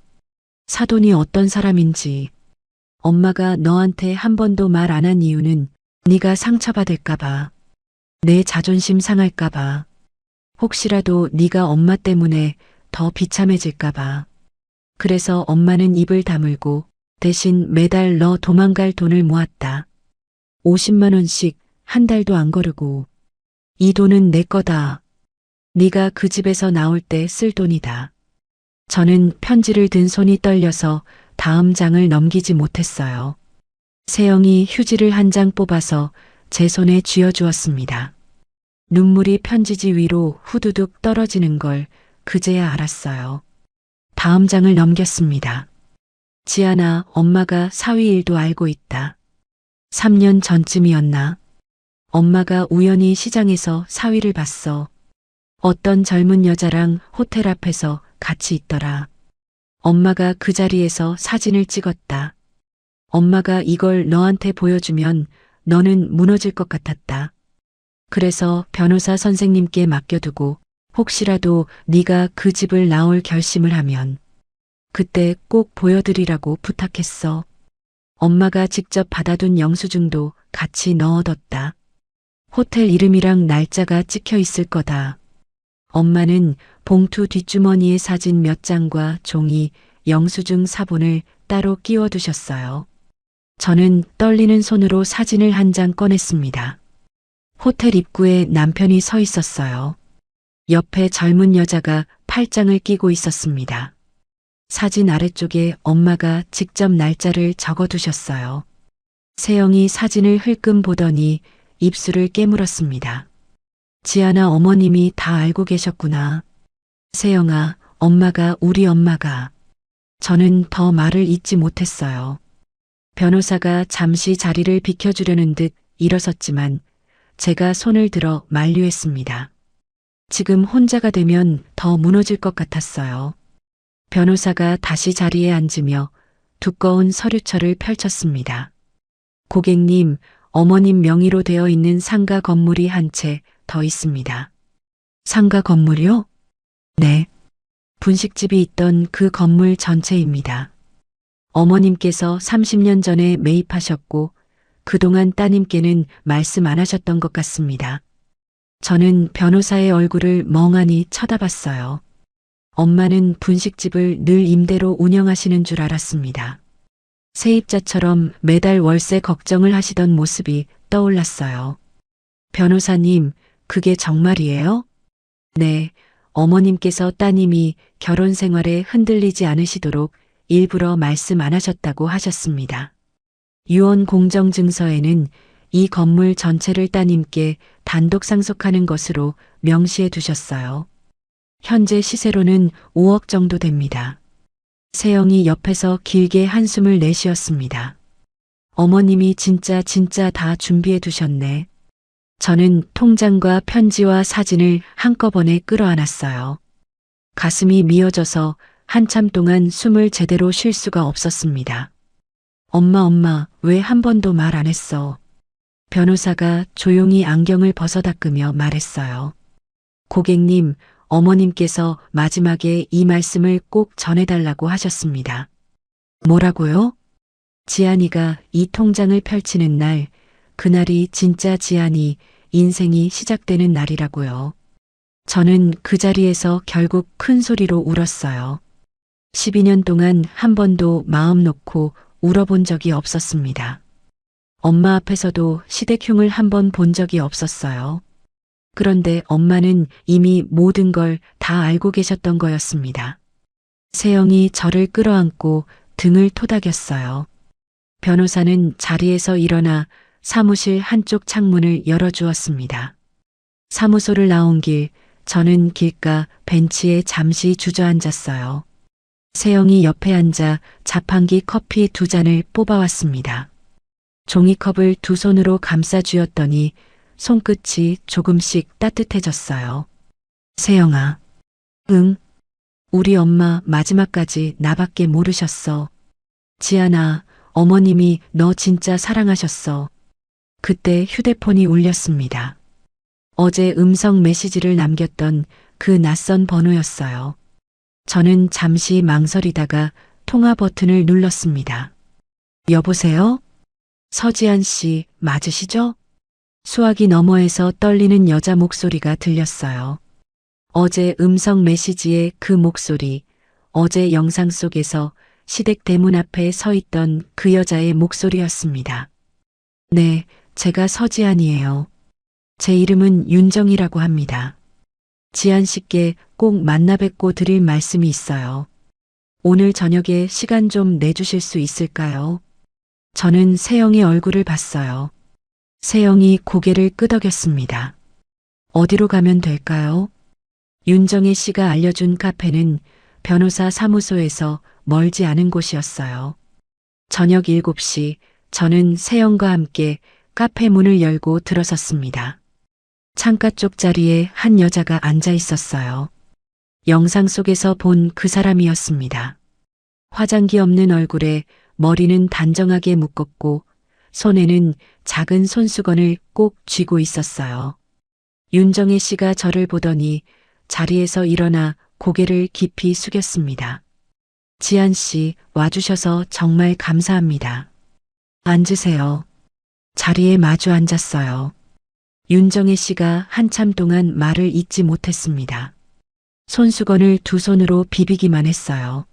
사돈이 어떤 사람인지. 엄마가 너한테 한 번도 말 안 한 이유는 네가 상처받을까 봐. 내 자존심 상할까 봐. 혹시라도 네가 엄마 때문에 더 비참해질까 봐. 그래서 엄마는 입을 다물고 대신 매달 너 도망갈 돈을 모았다. 50만 원씩 한 달도 안 거르고. 이 돈은 내 거다. 네가 그 집에서 나올 때 쓸 돈이다. 저는 편지를 든 손이 떨려서 다음 장을 넘기지 못했어요. 세영이 휴지를 한 장 뽑아서 제 손에 쥐어주었습니다. 눈물이 편지지 위로 후두둑 떨어지는 걸 그제야 알았어요. 다음 장을 넘겼습니다. 지안아, 엄마가 사위 일도 알고 있다. 3년 전쯤이었나? 엄마가 우연히 시장에서 사위를 봤어. 어떤 젊은 여자랑 호텔 앞에서 같이 있더라. 엄마가 그 자리에서 사진을 찍었다. 엄마가 이걸 너한테 보여주면 너는 무너질 것 같았다. 그래서 변호사 선생님께 맡겨두고 혹시라도 네가 그 집을 나올 결심을 하면 그때 꼭 보여드리라고 부탁했어. 엄마가 직접 받아둔 영수증도 같이 넣어뒀다. 호텔 이름이랑 날짜가 찍혀 있을 거다. 엄마는 봉투 뒷주머니에 사진 몇 장과 종이, 영수증 사본을 따로 끼워두셨어요. 저는 떨리는 손으로 사진을 한 장 꺼냈습니다. 호텔 입구에 남편이 서 있었어요. 옆에 젊은 여자가 팔짱을 끼고 있었습니다. 사진 아래쪽에 엄마가 직접 날짜를 적어두셨어요. 세영이 사진을 흘끔 보더니 입술을 깨물었습니다. 지안아, 어머님이 다 알고 계셨구나. 세영아, 엄마가 우리 엄마가. 저는 더 말을 잇지 못했어요. 변호사가 잠시 자리를 비켜주려는 듯 일어섰지만 제가 손을 들어 만류했습니다. 지금 혼자가 되면 더 무너질 것 같았어요. 변호사가 다시 자리에 앉으며 두꺼운 서류철을 펼쳤습니다. 고객님, 어머님 명의로 되어 있는 상가 건물이 한 채 더 있습니다. 상가 건물이요? 네. 분식집이 있던 그 건물 전체입니다. 어머님께서 30년 전에 매입하셨고 그동안 따님께는 말씀 안 하셨던 것 같습니다. 저는 변호사의 얼굴을 멍하니 쳐다봤어요. 엄마는 분식집을 늘 임대로 운영하시는 줄 알았습니다. 세입자처럼 매달 월세 걱정을 하시던 모습이 떠올랐어요. 변호사님, 그게 정말이에요? 네, 어머님께서 따님이 결혼 생활에 흔들리지 않으시도록 일부러 말씀 안 하셨다고 하셨습니다. 유언 공정증서에는 이 건물 전체를 따님께 단독 상속하는 것으로 명시해 두셨어요. 현재 시세로는 5억 정도 됩니다. 세영이 옆에서 길게 한숨을 내쉬었습니다. 어머님이 진짜 다 준비해 두셨네. 저는 통장과 편지와 사진을 한꺼번에 끌어안았어요. 가슴이 미어져서 한참 동안 숨을 제대로 쉴 수가 없었습니다. 엄마, 왜 한 번도 말 안 했어? 변호사가 조용히 안경을 벗어 닦으며 말했어요. 고객님, 어머님께서 마지막에 이 말씀을 꼭 전해달라고 하셨습니다. 뭐라고요? 지안이가 이 통장을 펼치는 날 그날이 진짜 지안이 인생이 시작되는 날이라고요. 저는 그 자리에서 결국 큰 소리로 울었어요. 12년 동안 한 번도 마음 놓고 울어본 적이 없었습니다. 엄마 앞에서도 시댁흉을 한 번 본 적이 없었어요. 그런데 엄마는 이미 모든 걸 다 알고 계셨던 거였습니다. 세영이 저를 끌어안고 등을 토닥였어요. 변호사는 자리에서 일어나 사무실 한쪽 창문을 열어주었습니다. 사무소를 나온 길, 저는 길가 벤치에 잠시 주저앉았어요. 세영이 옆에 앉아 자판기 커피 2잔을 뽑아왔습니다. 종이컵을 2손으로 감싸 쥐었더니 손끝이 조금씩 따뜻해졌어요. 세영아. 응. 우리 엄마 마지막까지 나밖에 모르셨어. 지안아, 어머님이 너 진짜 사랑하셨어. 그때 휴대폰이 울렸습니다. 어제 음성 메시지를 남겼던 그 낯선 번호였어요. 저는 잠시 망설이다가 통화 버튼을 눌렀습니다. 여보세요? 서지안 씨 맞으시죠? 수화기 너머에서 떨리는 여자 목소리가 들렸어요. 어제 음성 메시지의 그 목소리, 어제 영상 속에서 시댁 대문 앞에 서 있던 그 여자의 목소리였습니다. 네, 제가 서지안이에요. 제 이름은 윤정이라고 합니다. 지안 씨께 꼭 만나 뵙고 드릴 말씀이 있어요. 오늘 저녁에 시간 좀 내주실 수 있을까요? 저는 세영의 얼굴을 봤어요. 세영이 고개를 끄덕였습니다. 어디로 가면 될까요? 윤정혜 씨가 알려준 카페는 변호사 사무소에서 멀지 않은 곳이었어요. 저녁 7시 저는 세영과 함께 카페 문을 열고 들어섰습니다. 창가 쪽 자리에 한 여자가 앉아 있었어요. 영상 속에서 본 그 사람이었습니다. 화장기 없는 얼굴에 머리는 단정하게 묶었고 손에는 작은 손수건을 꼭 쥐고 있었어요. 윤정혜 씨가 저를 보더니 자리에서 일어나 고개를 깊이 숙였습니다. 지안 씨 와주셔서 정말 감사합니다. 앉으세요. 자리에 마주 앉았어요. 윤정혜 씨가 한참 동안 말을 잇지 못했습니다. 손수건을 2손으로 비비기만 했어요.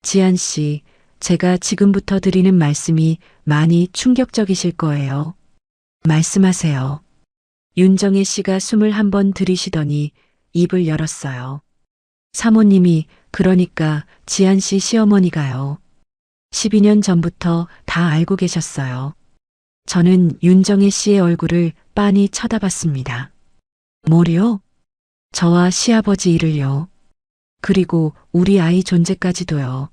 지안 씨, 제가 지금부터 드리는 말씀이 많이 충격적이실 거예요. 말씀하세요. 윤정혜 씨가 숨을 한번 들이쉬더니 입을 열었어요. 사모님이, 그러니까 지안 씨 시어머니가요. 12년 전부터 다 알고 계셨어요. 저는 윤정혜 씨의 얼굴을 빤히 쳐다봤습니다. 뭐요? 저와 시아버지 일을요. 그리고 우리 아이 존재까지도요.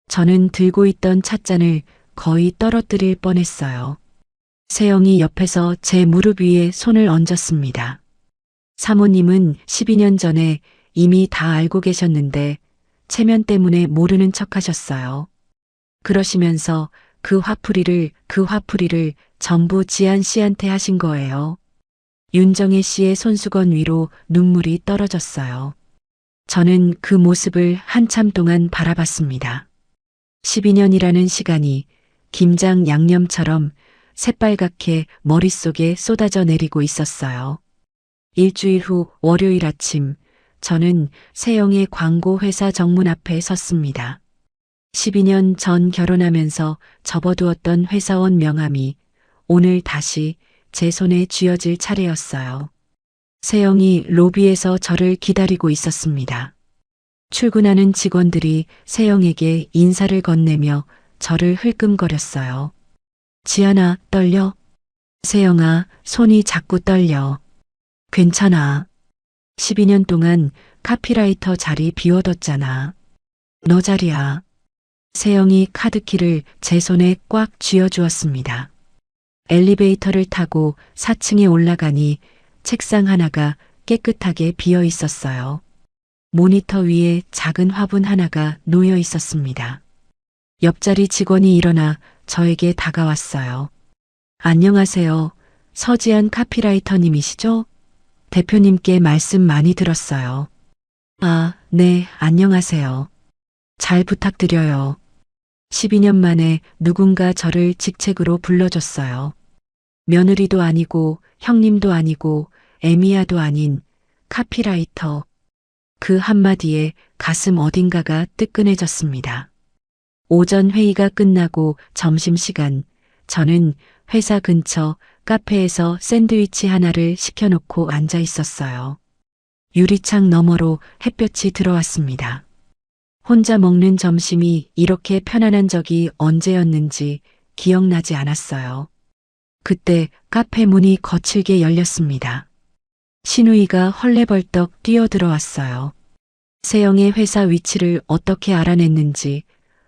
저는 들고 있던 찻잔을 거의 떨어뜨릴 뻔했어요. 세영이 옆에서 제 무릎 위에 손을 얹었습니다. 사모님은 12년 전에 이미 다 알고 계셨는데 체면 때문에 모르는 척 하셨어요. 그러시면서 그 화풀이를 전부 지안 씨한테 하신 거예요. 윤정혜 씨의 손수건 위로 눈물이 떨어졌어요. 저는 그 모습을 한참 동안 바라봤습니다. 12년이라는 시간이 김장 양념처럼 새빨갛게 머릿속에 쏟아져 내리고 있었어요. 일주일 후 월요일 아침, 저는 세영의 광고 회사 정문 앞에 섰습니다. 12년 전 결혼하면서 접어두었던 회사원 명함이 오늘 다시 제 손에 쥐어질 차례였어요. 세영이 로비에서 저를 기다리고 있었습니다. 출근하는 직원들이 세영에게 인사를 건네며 저를 흘끔거렸어요. 지안아, 떨려? 세영아, 손이 자꾸 떨려. 괜찮아. 12년 동안 카피라이터 자리 비워뒀잖아. 너 자리야. 세영이 카드키를 제 손에 꽉 쥐어주었습니다. 엘리베이터를 타고 4층에 올라가니 책상 하나가 깨끗하게 비어 있었어요. 모니터 위에 작은 화분 하나가 놓여 있었습니다. 옆자리 직원이 일어나 저에게 다가왔어요. 안녕하세요. 서지안 카피라이터님이시죠? 대표님께 말씀 많이 들었어요. 아, 네, 안녕하세요. 잘 부탁드려요. 12년 만에 누군가 저를 직책으로 불러줬어요. 며느리도 아니고 형님도 아니고 에미야도 아닌 카피라이터. 그 한마디에 가슴 어딘가가 뜨끈해졌습니다. 오전 회의가 끝나고 점심시간, 저는 회사 근처 카페에서 샌드위치 하나를 시켜놓고 앉아 있었어요. 유리창 너머로 햇볕이 들어왔습니다. 혼자 먹는 점심이 이렇게 편안한 적이 언제였는지 기억나지 않았어요. 그때 카페 문이 거칠게 열렸습니다. 신우이가 헐레벌떡 뛰어들어왔어요. 세영의 회사 위치를 어떻게 알아냈는지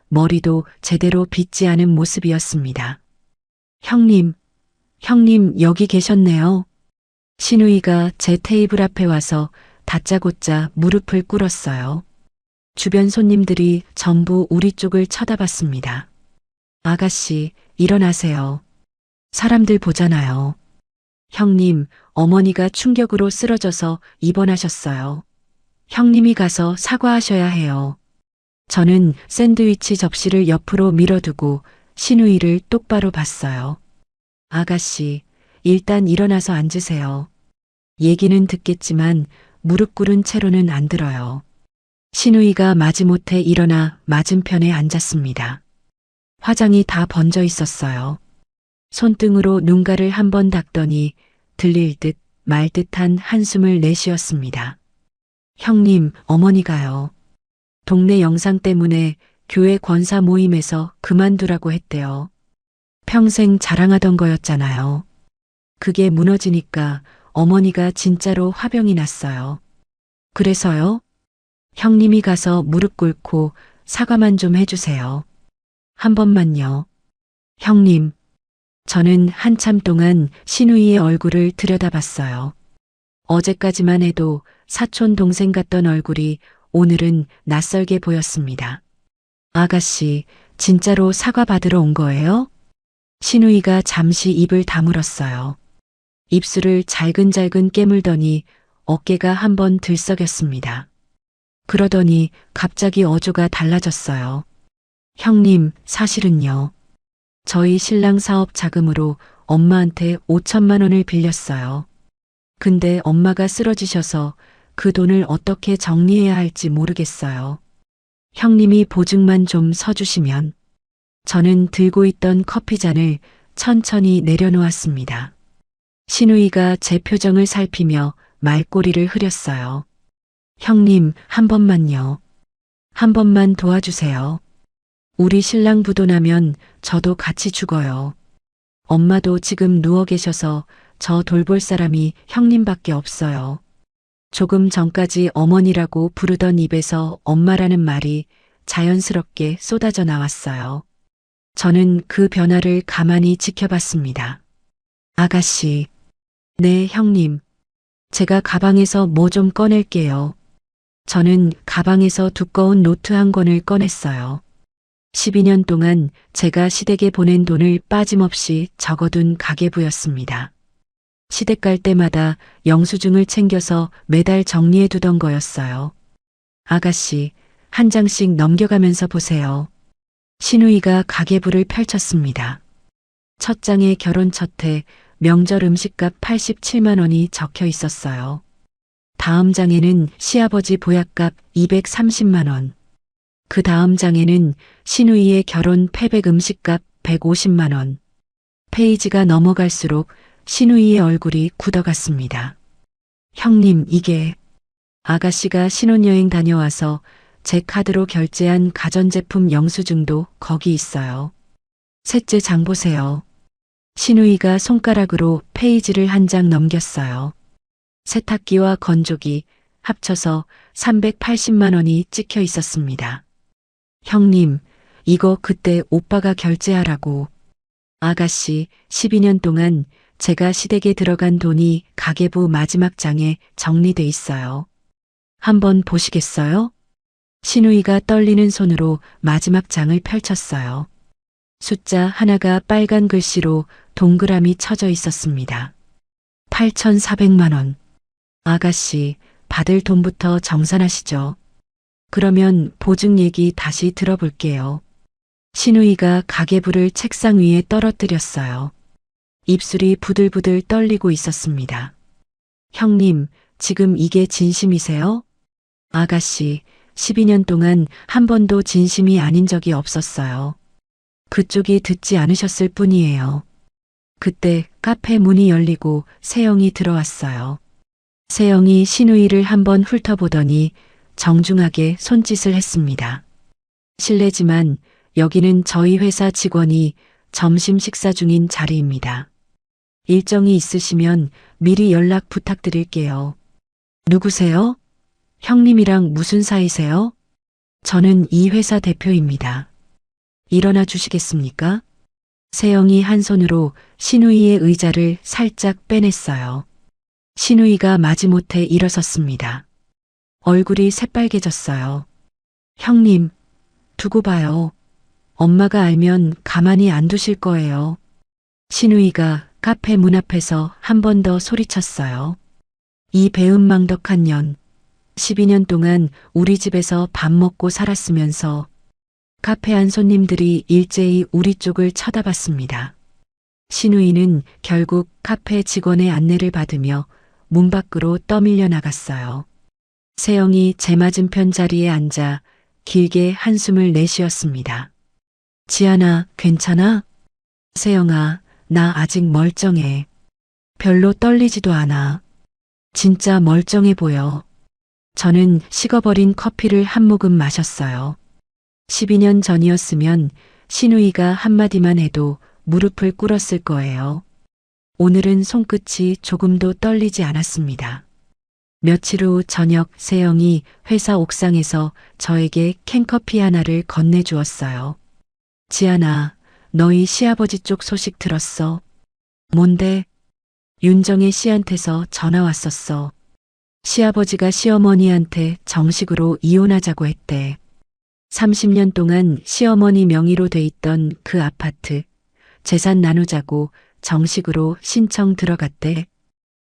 머리도 제대로 빗지 않은 모습이었습니다. 형님 여기 계셨네요. 신우이가 제 테이블 앞에 와서 다짜고짜 무릎을 꿇었어요. 주변 손님들이 전부 우리 쪽을 쳐다봤습니다. 아가씨, 일어나세요. 사람들 보잖아요. 형님, 어머니가 충격으로 쓰러져서 입원하셨어요. 형님이 가서 사과하셔야 해요. 저는 샌드위치 접시를 옆으로 밀어두고 신우이를 똑바로 봤어요. 아가씨, 일단 일어나서 앉으세요. 얘기는 듣겠지만 무릎 꿇은 채로는 안 들어요. 신우이가 마지못해 일어나 맞은편에 앉았습니다. 화장이 다 번져 있었어요. 손등으로 눈가를 한번 닦더니 들릴 듯 말 듯한 한숨을 내쉬었습니다. 형님, 어머니가요. 동네 영상 때문에 교회 권사 모임에서 그만두라고 했대요. 평생 자랑하던 거였잖아요. 그게 무너지니까 어머니가 진짜로 화병이 났어요. 그래서요? 형님이 가서 무릎 꿇고 사과만 좀 해주세요. 한 번만요. 형님. 저는 한참 동안 신우이의 얼굴을 들여다봤어요. 어제까지만 해도 사촌 동생 같던 얼굴이 오늘은 낯설게 보였습니다. 아가씨, 진짜로 사과 받으러 온 거예요? 신우이가 잠시 입을 다물었어요. 입술을 잘근잘근 깨물더니 어깨가 한번 들썩였습니다. 그러더니 갑자기 어조가 달라졌어요. 형님, 사실은요. 저희 신랑 사업 자금으로 엄마한테 5천만 원을 빌렸어요. 근데 엄마가 쓰러지셔서 그 돈을 어떻게 정리해야 할지 모르겠어요. 형님이 보증만 좀 서주시면. 저는 들고 있던 커피잔을 천천히 내려놓았습니다. 신우이가 제 표정을 살피며 말꼬리를 흐렸어요. 형님, 한 번만요. 한 번만 도와주세요. 우리 신랑 부도나면 저도 같이 죽어요. 엄마도 지금 누워 계셔서 저 돌볼 사람이 형님밖에 없어요. 조금 전까지 어머니라고 부르던 입에서 엄마라는 말이 자연스럽게 쏟아져 나왔어요. 저는 그 변화를 가만히 지켜봤습니다. 아가씨. 네, 형님. 제가 가방에서 뭐 좀 꺼낼게요. 저는 가방에서 두꺼운 노트 한 권을 꺼냈어요. 12년 동안 제가 시댁에 보낸 돈을 빠짐없이 적어둔 가계부였습니다. 시댁 갈 때마다 영수증을 챙겨서 매달 정리해 두던 거였어요. 아가씨, 한 장씩 넘겨가면서 보세요. 신우이가 가계부를 펼쳤습니다. 첫 장에 결혼 첫해 명절 음식값 87만 원이 적혀 있었어요. 다음 장에는 시아버지 보약값 230만 원. 그 다음 장에는 신우이의 결혼 패백 음식값 150만 원. 페이지가 넘어갈수록 신우이의 얼굴이 굳어갔습니다. 형님, 이게 아가씨가 신혼여행 다녀와서 제 카드로 결제한 가전제품 영수증도 거기 있어요. 셋째 장 보세요. 신우이가 손가락으로 페이지를 한 장 넘겼어요. 세탁기와 건조기 합쳐서 380만 원이 찍혀 있었습니다. 형님, 이거 그때 오빠가 결제하라고. 아가씨, 12년 동안 제가 시댁에 들어간 돈이 가계부 마지막 장에 정리돼 있어요. 한번 보시겠어요? 신우이가 떨리는 손으로 마지막 장을 펼쳤어요. 숫자 하나가 빨간 글씨로 동그라미 쳐져 있었습니다. 8,400만 원. 아가씨, 받을 돈부터 정산하시죠. 그러면 보증 얘기 다시 들어볼게요. 신우이가 가계부를 책상 위에 떨어뜨렸어요. 입술이 부들부들 떨리고 있었습니다. 형님, 지금 이게 진심이세요? 아가씨, 12년 동안 한 번도 진심이 아닌 적이 없었어요. 그쪽이 듣지 않으셨을 뿐이에요. 그때 카페 문이 열리고 세영이 들어왔어요. 세영이 신우이를 한번 훑어보더니 정중하게 손짓을 했습니다. 실례지만 여기는 저희 회사 직원이 점심 식사 중인 자리입니다. 일정이 있으시면 미리 연락 부탁드릴게요. 누구세요? 형님이랑 무슨 사이세요? 저는 이 회사 대표입니다. 일어나 주시겠습니까? 세영이 한 손으로 신우이의 의자를 살짝 빼냈어요. 신우이가 마지못해 일어섰습니다. 얼굴이 새빨개졌어요. 형님, 두고 봐요. 엄마가 알면 가만히 안 두실 거예요. 신우이가 카페 문 앞에서 한 번 더 소리쳤어요. 이 배은망덕한 년, 12년 동안 우리 집에서 밥 먹고 살았으면서 카페 안 손님들이 일제히 우리 쪽을 쳐다봤습니다. 신우이는 결국 카페 직원의 안내를 받으며 문 밖으로 떠밀려 나갔어요. 세영이 제 맞은편 자리에 앉아 길게 한숨을 내쉬었습니다. 지안아, 괜찮아? 세영아, 나 아직 멀쩡해. 별로 떨리지도 않아. 진짜 멀쩡해 보여. 저는 식어버린 커피를 한 모금 마셨어요. 12년 전이었으면 신우이가 한마디만 해도 무릎을 꿇었을 거예요. 오늘은 손끝이 조금도 떨리지 않았습니다. 며칠 후 저녁 세영이 회사 옥상에서 저에게 캔커피 하나를 건네주었어요. 지안아, 너희 시아버지 쪽 소식 들었어? 뭔데? 윤정혜 씨한테서 전화 왔었어. 시아버지가 시어머니한테 정식으로 이혼하자고 했대. 30년 동안 시어머니 명의로 돼 있던 그 아파트, 재산 나누자고 정식으로 신청 들어갔대.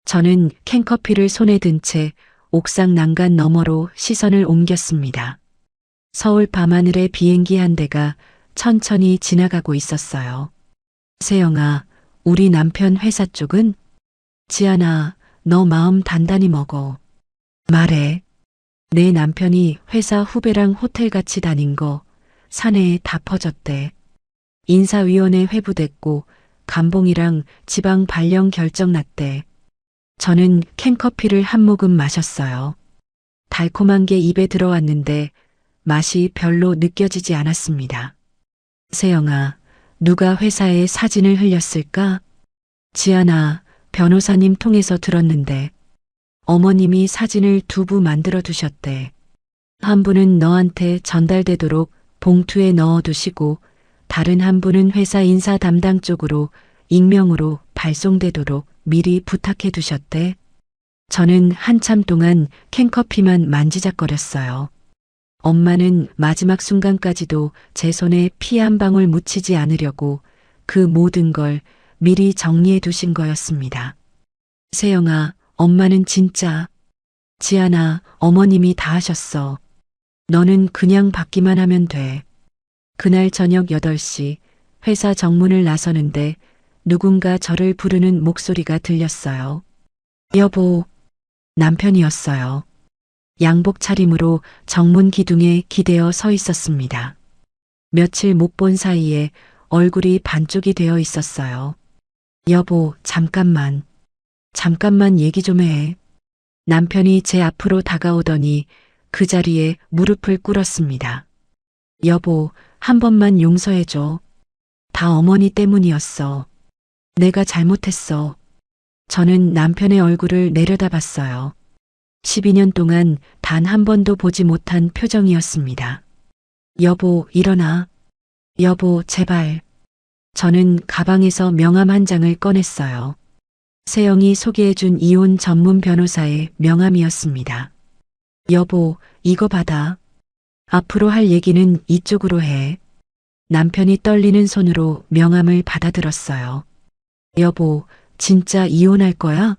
저는 캔커피를 손에 든 채 옥상 난간 너머로 시선을 옮겼습니다. 서울 밤하늘의 비행기 한 대가 천천히 지나가고 있었어요. 세영아, 우리 남편 회사 쪽은? 지안아, 너 마음 단단히 먹어. 말해. 내 남편이 회사 후배랑 호텔 같이 다닌 거 사내에 다 퍼졌대. 인사위원회 회부됐고 감봉이랑 지방 발령 결정 났대. 저는 캔커피를 한 모금 마셨어요. 달콤한 게 입에 들어왔는데 맛이 별로 느껴지지 않았습니다. 세영아, 누가 회사에 사진을 흘렸을까? 지안아, 변호사님 통해서 들었는데 어머님이 사진을 2부 만들어 두셨대. 한 분은 너한테 전달되도록 봉투에 넣어 두시고 다른 한 분은 회사 인사 담당 쪽으로 익명으로 발송되도록 미리 부탁해 두셨대. 저는 한참 동안 캔커피만 만지작거렸어요. 엄마는 마지막 순간까지도 제 손에 피 한 방울 묻히지 않으려고 그 모든 걸 미리 정리해 두신 거였습니다. 세영아, 엄마는 진짜. 지안아, 어머님이 다 하셨어. 너는 그냥 받기만 하면 돼. 그날 저녁 8시 회사 정문을 나서는데 누군가 저를 부르는 목소리가 들렸어요. 여보, 남편이었어요. 양복 차림으로 정문 기둥에 기대어 서 있었습니다. 며칠 못 본 사이에 얼굴이 반쪽이 되어 있었어요. 여보, 잠깐만 얘기 좀 해. 남편이 제 앞으로 다가오더니 그 자리에 무릎을 꿇었습니다. 여보, 한 번만 용서해줘. 다 어머니 때문이었어. 내가 잘못했어. 저는 남편의 얼굴을 내려다봤어요. 12년 동안 단 한 번도 보지 못한 표정이었습니다. 여보, 일어나. 여보, 제발. 저는 가방에서 명함 한 장을 꺼냈어요. 세영이 소개해준 이혼 전문 변호사의 명함이었습니다. 여보, 이거 받아. 앞으로 할 얘기는 이쪽으로 해. 남편이 떨리는 손으로 명함을 받아들었어요. 여보, 진짜 이혼할 거야?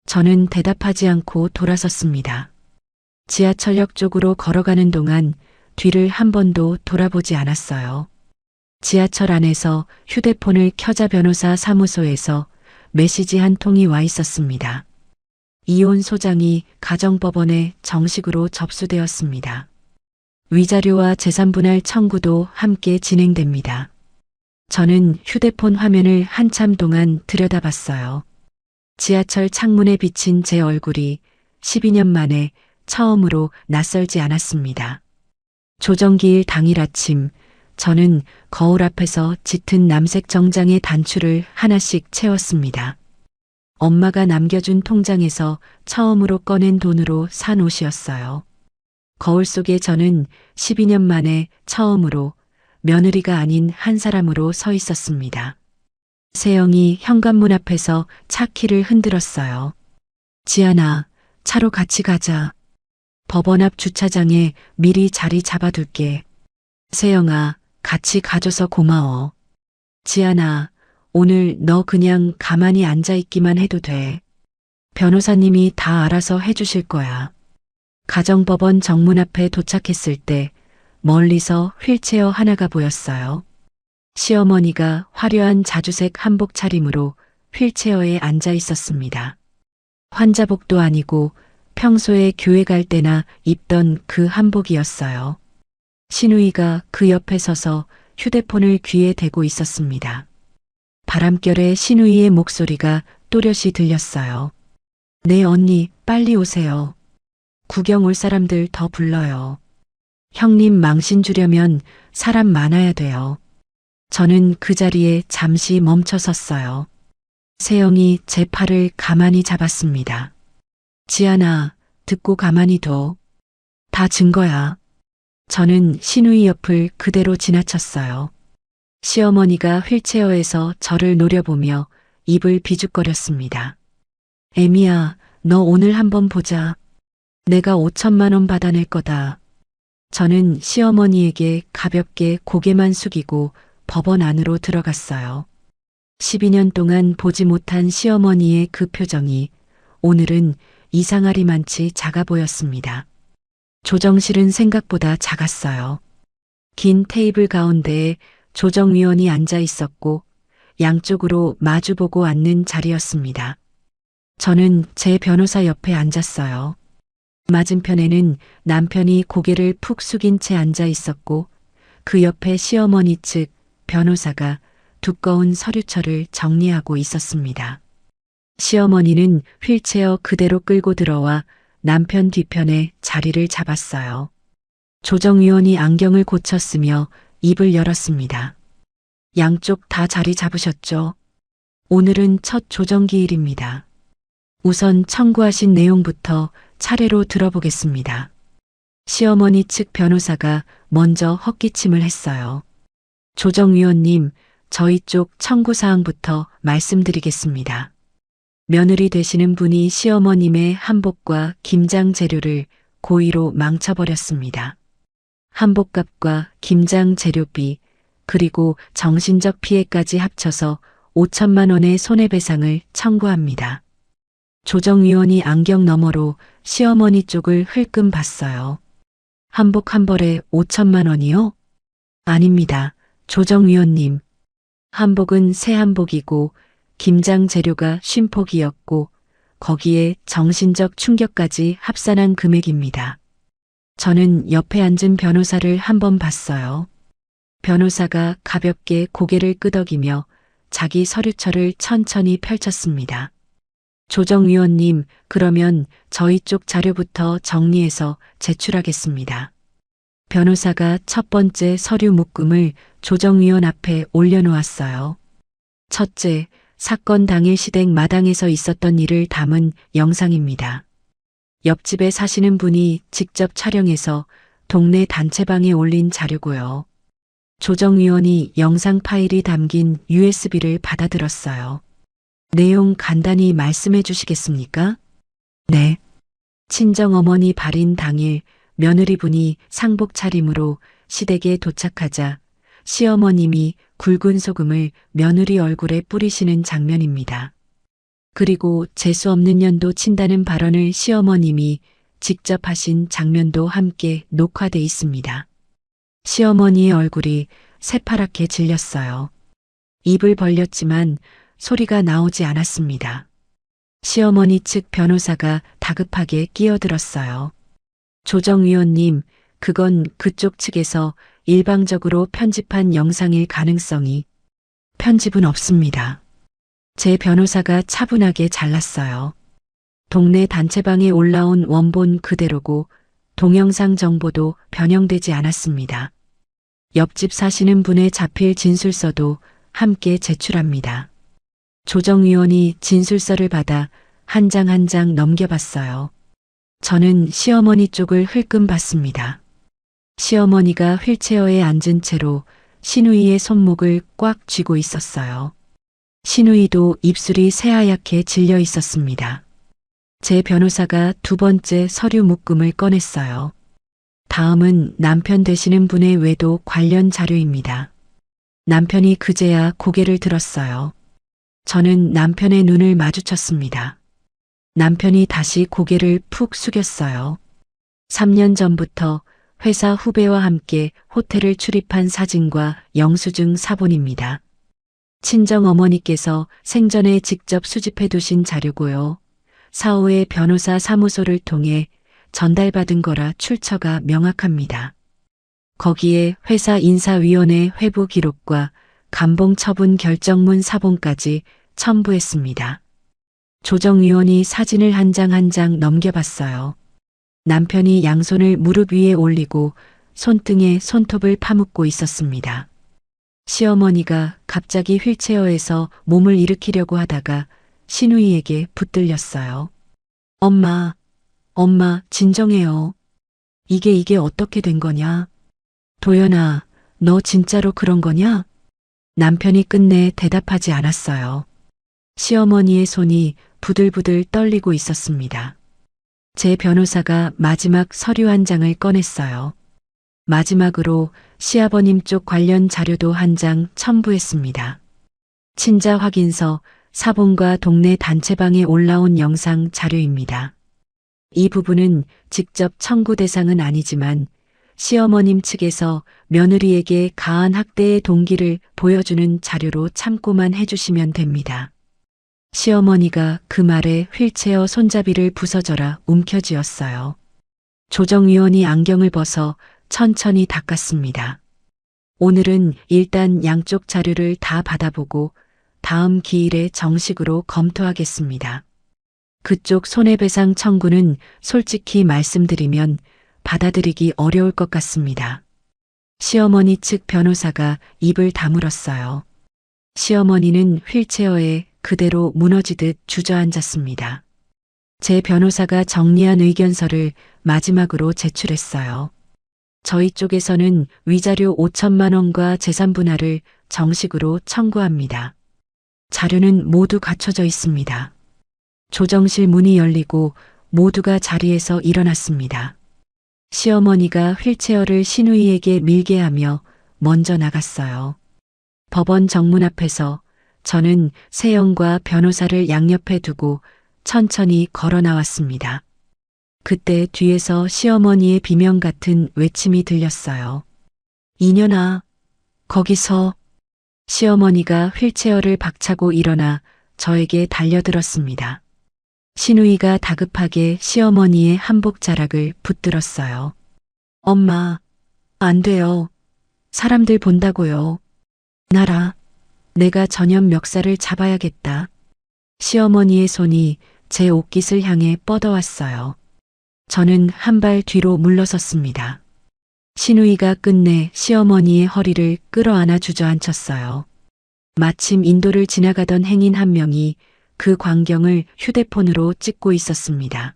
저는 대답하지 않고 돌아섰습니다. 지하철역 쪽으로 걸어가는 동안 뒤를 한 번도 돌아보지 않았어요. 지하철 안에서 휴대폰을 켜자 변호사 사무소에서 메시지 한 통이 와 있었습니다. 이혼 소장이 가정법원에 정식으로 접수되었습니다. 위자료와 재산분할 청구도 함께 진행됩니다. 저는 휴대폰 화면을 한참 동안 들여다봤어요. 지하철 창문에 비친 제 얼굴이 12년 만에 처음으로 낯설지 않았습니다. 조정기일 당일 아침, 저는 거울 앞에서 짙은 남색 정장의 단추를 하나씩 채웠습니다. 엄마가 남겨준 통장에서 처음으로 꺼낸 돈으로 산 옷이었어요. 거울 속에 저는 12년 만에 처음으로 며느리가 아닌 한 사람으로 서 있었습니다. 세영이 현관문 앞에서 차 키를 흔들었어요. 지안아, 차로 같이 가자. 법원 앞 주차장에 미리 자리 잡아둘게. 세영아, 같이 가줘서 고마워. 지안아, 오늘 너 그냥 가만히 앉아있기만 해도 돼. 변호사님이 다 알아서 해주실 거야. 가정법원 정문 앞에 도착했을 때 멀리서 휠체어 하나가 보였어요. 시어머니가 화려한 자주색 한복 차림으로 휠체어에 앉아 있었습니다. 환자복도 아니고 평소에 교회 갈 때나 입던 그 한복이었어요. 시누이가 그 옆에 서서 휴대폰을 귀에 대고 있었습니다. 바람결에 시누이의 목소리가 또렷이 들렸어요. 네 언니, 빨리 오세요. 구경 올 사람들 더 불러요. 형님 망신 주려면 사람 많아야 돼요. 저는 그 자리에 잠시 멈춰 섰어요. 세영이 제 팔을 가만히 잡았습니다. 지안아, 듣고 가만히 둬. 다 증거야. 저는 시누이 옆을 그대로 지나쳤어요. 시어머니가 휠체어에서 저를 노려보며 입을 비죽거렸습니다. 애미야, 너 오늘 한번 보자. 내가 5천만 원 받아낼 거다. 저는 시어머니에게 가볍게 고개만 숙이고 법원 안으로 들어갔어요. 12년 동안 보지 못한 시어머니의 그 표정이 오늘은 이상하리만치 작아 보였습니다. 조정실은 생각보다 작았어요. 긴 테이블 가운데에 조정위원이 앉아 있었고 양쪽으로 마주보고 앉는 자리였습니다. 저는 제 변호사 옆에 앉았어요. 맞은편에는 남편이 고개를 푹 숙인 채 앉아 있었고 그 옆에 시어머니 측 변호사가 두꺼운 서류철을 정리하고 있었습니다. 시어머니는 휠체어 그대로 끌고 들어와 남편 뒤편에 자리를 잡았어요. 조정위원이 안경을 고쳤으며 입을 열었습니다. 양쪽 다 자리 잡으셨죠? 오늘은 첫 조정기일입니다. 우선 청구하신 내용부터 차례로 들어보겠습니다. 시어머니 측 변호사가 먼저 헛기침을 했어요. 조정위원님, 저희 쪽 청구사항부터 말씀드리겠습니다. 며느리 되시는 분이 시어머님의 한복과 김장 재료를 고의로 망쳐버렸습니다. 한복값과 김장 재료비 그리고 정신적 피해까지 합쳐서 5천만 원의 손해배상을 청구합니다. 조정위원이 안경 너머로 시어머니 쪽을 흘끔 봤어요. 한복 한 벌에 5천만 원이요? 아닙니다. 조정위원님. 한복은 새 한복이고 김장 재료가 50폭이었고 거기에 정신적 충격까지 합산한 금액입니다. 저는 옆에 앉은 변호사를 한번 봤어요. 변호사가 가볍게 고개를 끄덕이며 자기 서류철을 천천히 펼쳤습니다. 조정위원님, 그러면 저희 쪽 자료부터 정리해서 제출하겠습니다. 변호사가 첫 번째 서류 묶음을 조정위원 앞에 올려놓았어요. 첫째, 사건 당일 시댁 마당에서 있었던 일을 담은 영상입니다. 옆집에 사시는 분이 직접 촬영해서 동네 단체방에 올린 자료고요. 조정위원이 영상 파일이 담긴 USB를 받아들었어요. 내용 간단히 말씀해 주시겠습니까? 네. 친정어머니 발인 당일 며느리분이 상복 차림으로 시댁에 도착하자 시어머님이 굵은 소금을 며느리 얼굴에 뿌리시는 장면입니다. 그리고 재수 없는 년도 친다는 발언을 시어머님이 직접 하신 장면도 함께 녹화돼 있습니다. 시어머니의 얼굴이 새파랗게 질렸어요. 입을 벌렸지만 소리가 나오지 않았습니다. 시어머니 측 변호사가 다급하게 끼어들었어요. 조정위원님, 그건 그쪽 측에서 일방적으로 편집한 영상일 가능성이. 편집은 없습니다. 제 변호사가 차분하게 잘랐어요. 동네 단체방에 올라온 원본 그대로고 동영상 정보도 변형되지 않았습니다. 옆집 사시는 분의 자필 진술서도 함께 제출합니다. 조정위원이 진술서를 받아 한 장 한 장 넘겨봤어요. 저는 시어머니 쪽을 흘끔 봤습니다. 시어머니가 휠체어에 앉은 채로 시누이의 손목을 꽉 쥐고 있었어요. 시누이도 입술이 새하얗게 질려 있었습니다. 제 변호사가 두 번째 서류 묶음을 꺼냈어요. 다음은 남편 되시는 분의 외도 관련 자료입니다. 남편이 그제야 고개를 들었어요. 저는 남편의 눈을 마주쳤습니다. 남편이 다시 고개를 푹 숙였어요. 3년 전부터 회사 후배와 함께 호텔을 출입한 사진과 영수증 사본입니다. 친정어머니께서 생전에 직접 수집해 두신 자료고요. 사후에 변호사 사무소를 통해 전달받은 거라 출처가 명확합니다. 거기에 회사 인사위원회 회부 기록과 감봉 처분 결정문 사본까지 첨부했습니다. 조정위원이 사진을 한 장 한 장 넘겨봤어요. 남편이 양손을 무릎 위에 올리고 손등에 손톱을 파묻고 있었습니다. 시어머니가 갑자기 휠체어에서 몸을 일으키려고 하다가 시누이에게 붙들렸어요. 엄마, 진정해요. 이게 어떻게 된 거냐? 도연아, 너 진짜로 그런 거냐? 남편이 끝내 대답하지 않았어요. 시어머니의 손이 부들부들 떨리고 있었습니다. 제 변호사가 마지막 서류 한 장을 꺼냈어요. 마지막으로 시아버님 쪽 관련 자료도 한 장 첨부했습니다. 친자 확인서, 사본과 동네 단체방에 올라온 영상 자료입니다. 이 부분은 직접 청구 대상은 아니지만 시어머님 측에서 며느리에게 가한 학대의 동기를 보여주는 자료로 참고만 해주시면 됩니다. 시어머니가 그 말에 휠체어 손잡이를 부서져라 움켜쥐었어요. 조정위원이 안경을 벗어 천천히 닦았습니다. 오늘은 일단 양쪽 자료를 다 받아보고 다음 기일에 정식으로 검토하겠습니다. 그쪽 손해배상 청구는 솔직히 말씀드리면 받아들이기 어려울 것 같습니다. 시어머니 측 변호사가 입을 다물었어요. 시어머니는 휠체어에 그대로 무너지듯 주저앉았습니다. 제 변호사가 정리한 의견서를 마지막으로 제출했어요. 저희 쪽에서는 위자료 5천만 원과 재산 분할을 정식으로 청구합니다. 자료는 모두 갖춰져 있습니다. 조정실 문이 열리고 모두가 자리에서 일어났습니다. 시어머니가 휠체어를 시누이에게 밀게 하며 먼저 나갔어요. 법원 정문 앞에서 저는 세영과 변호사를 양옆에 두고 천천히 걸어 나왔습니다. 그때 뒤에서 시어머니의 비명 같은 외침이 들렸어요. 이년아, 거기서. 시어머니가 휠체어를 박차고 일어나 저에게 달려들었습니다. 시누이가 다급하게 시어머니의 한복 자락을 붙들었어요. 엄마, 안 돼요. 사람들 본다고요. 나라, 내가 전염 멱살을 잡아야겠다. 시어머니의 손이 제 옷깃을 향해 뻗어왔어요. 저는 한 발 뒤로 물러섰습니다. 시누이가 끝내 시어머니의 허리를 끌어안아 주저앉혔어요. 마침 인도를 지나가던 행인 한 명이 그 광경을 휴대폰으로 찍고 있었습니다.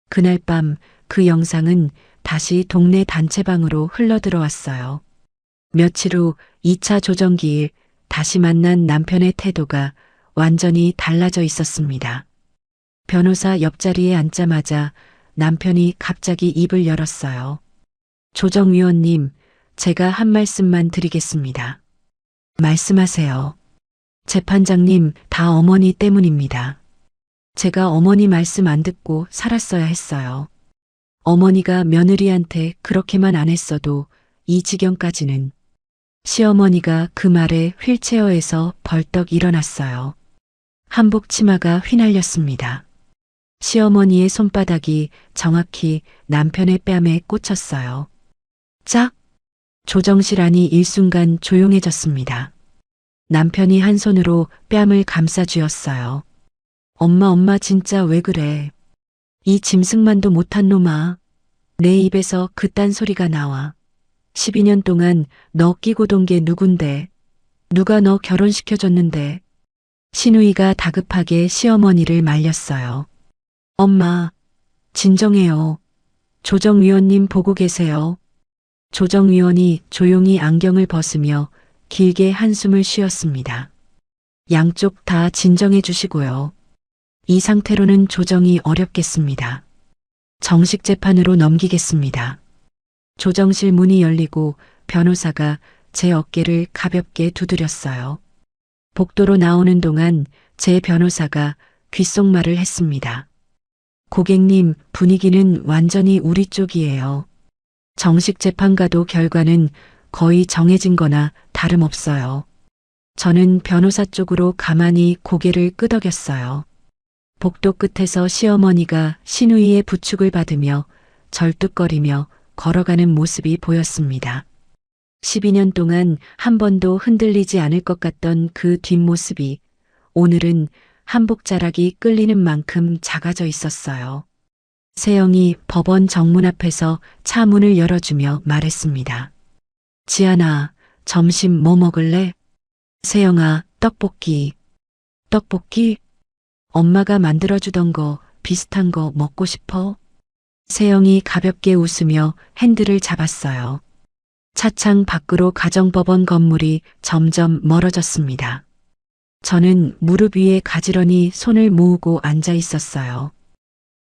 그날 밤 그 영상은 다시 동네 단체방으로 흘러들어왔어요. 며칠 후 2차 조정기일 다시 만난 남편의 태도가 완전히 달라져 있었습니다. 변호사 옆자리에 앉자마자 남편이 갑자기 입을 열었어요. 조정위원님, 제가 한 말씀만 드리겠습니다. 말씀하세요. 재판장님, 다 어머니 때문입니다. 제가 어머니 말씀 안 듣고 살았어야 했어요. 어머니가 며느리한테 그렇게만 안 했어도 이 지경까지는. 시어머니가 그 말에 휠체어에서 벌떡 일어났어요. 한복 치마가 휘날렸습니다. 시어머니의 손바닥이 정확히 남편의 뺨에 꽂혔어요. 짝! 조정실 안이 일순간 조용해졌습니다. 남편이 한 손으로 뺨을 감싸 쥐었어요. 엄마 진짜 왜 그래? 이 짐승만도 못한 놈아. 내 입에서 그딴 소리가 나와. 12년 동안 너 끼고 돈 게 누군데? 누가 너 결혼시켜줬는데? 신우이가 다급하게 시어머니를 말렸어요. 엄마, 진정해요. 조정위원님 보고 계세요. 조정위원이 조용히 안경을 벗으며 길게 한숨을 쉬었습니다. 양쪽 다 진정해 주시고요. 이 상태로는 조정이 어렵겠습니다. 정식 재판으로 넘기겠습니다. 조정실 문이 열리고 변호사가 제 어깨를 가볍게 두드렸어요. 복도로 나오는 동안 제 변호사가 귓속말을 했습니다. 고객님, 분위기는 완전히 우리 쪽이에요. 정식 재판과도 결과는 거의 정해진 거나 다름없어요. 저는 변호사 쪽으로 가만히 고개를 끄덕였어요. 복도 끝에서 시어머니가 신우이의 부축을 받으며 절뚝거리며 걸어가는 모습이 보였습니다. 12년 동안 한 번도 흔들리지 않을 것 같던 그 뒷모습이 오늘은 한복 자락이 끌리는 만큼 작아져 있었어요. 세영이 법원 정문 앞에서 차 문을 열어주며 말했습니다. 지안아, 점심 뭐 먹을래? 세영아, 떡볶이. 떡볶이? 엄마가 만들어주던 거 비슷한 거 먹고 싶어? 세영이 가볍게 웃으며 핸들을 잡았어요. 차창 밖으로 가정법원 건물이 점점 멀어졌습니다. 저는 무릎 위에 가지런히 손을 모으고 앉아 있었어요.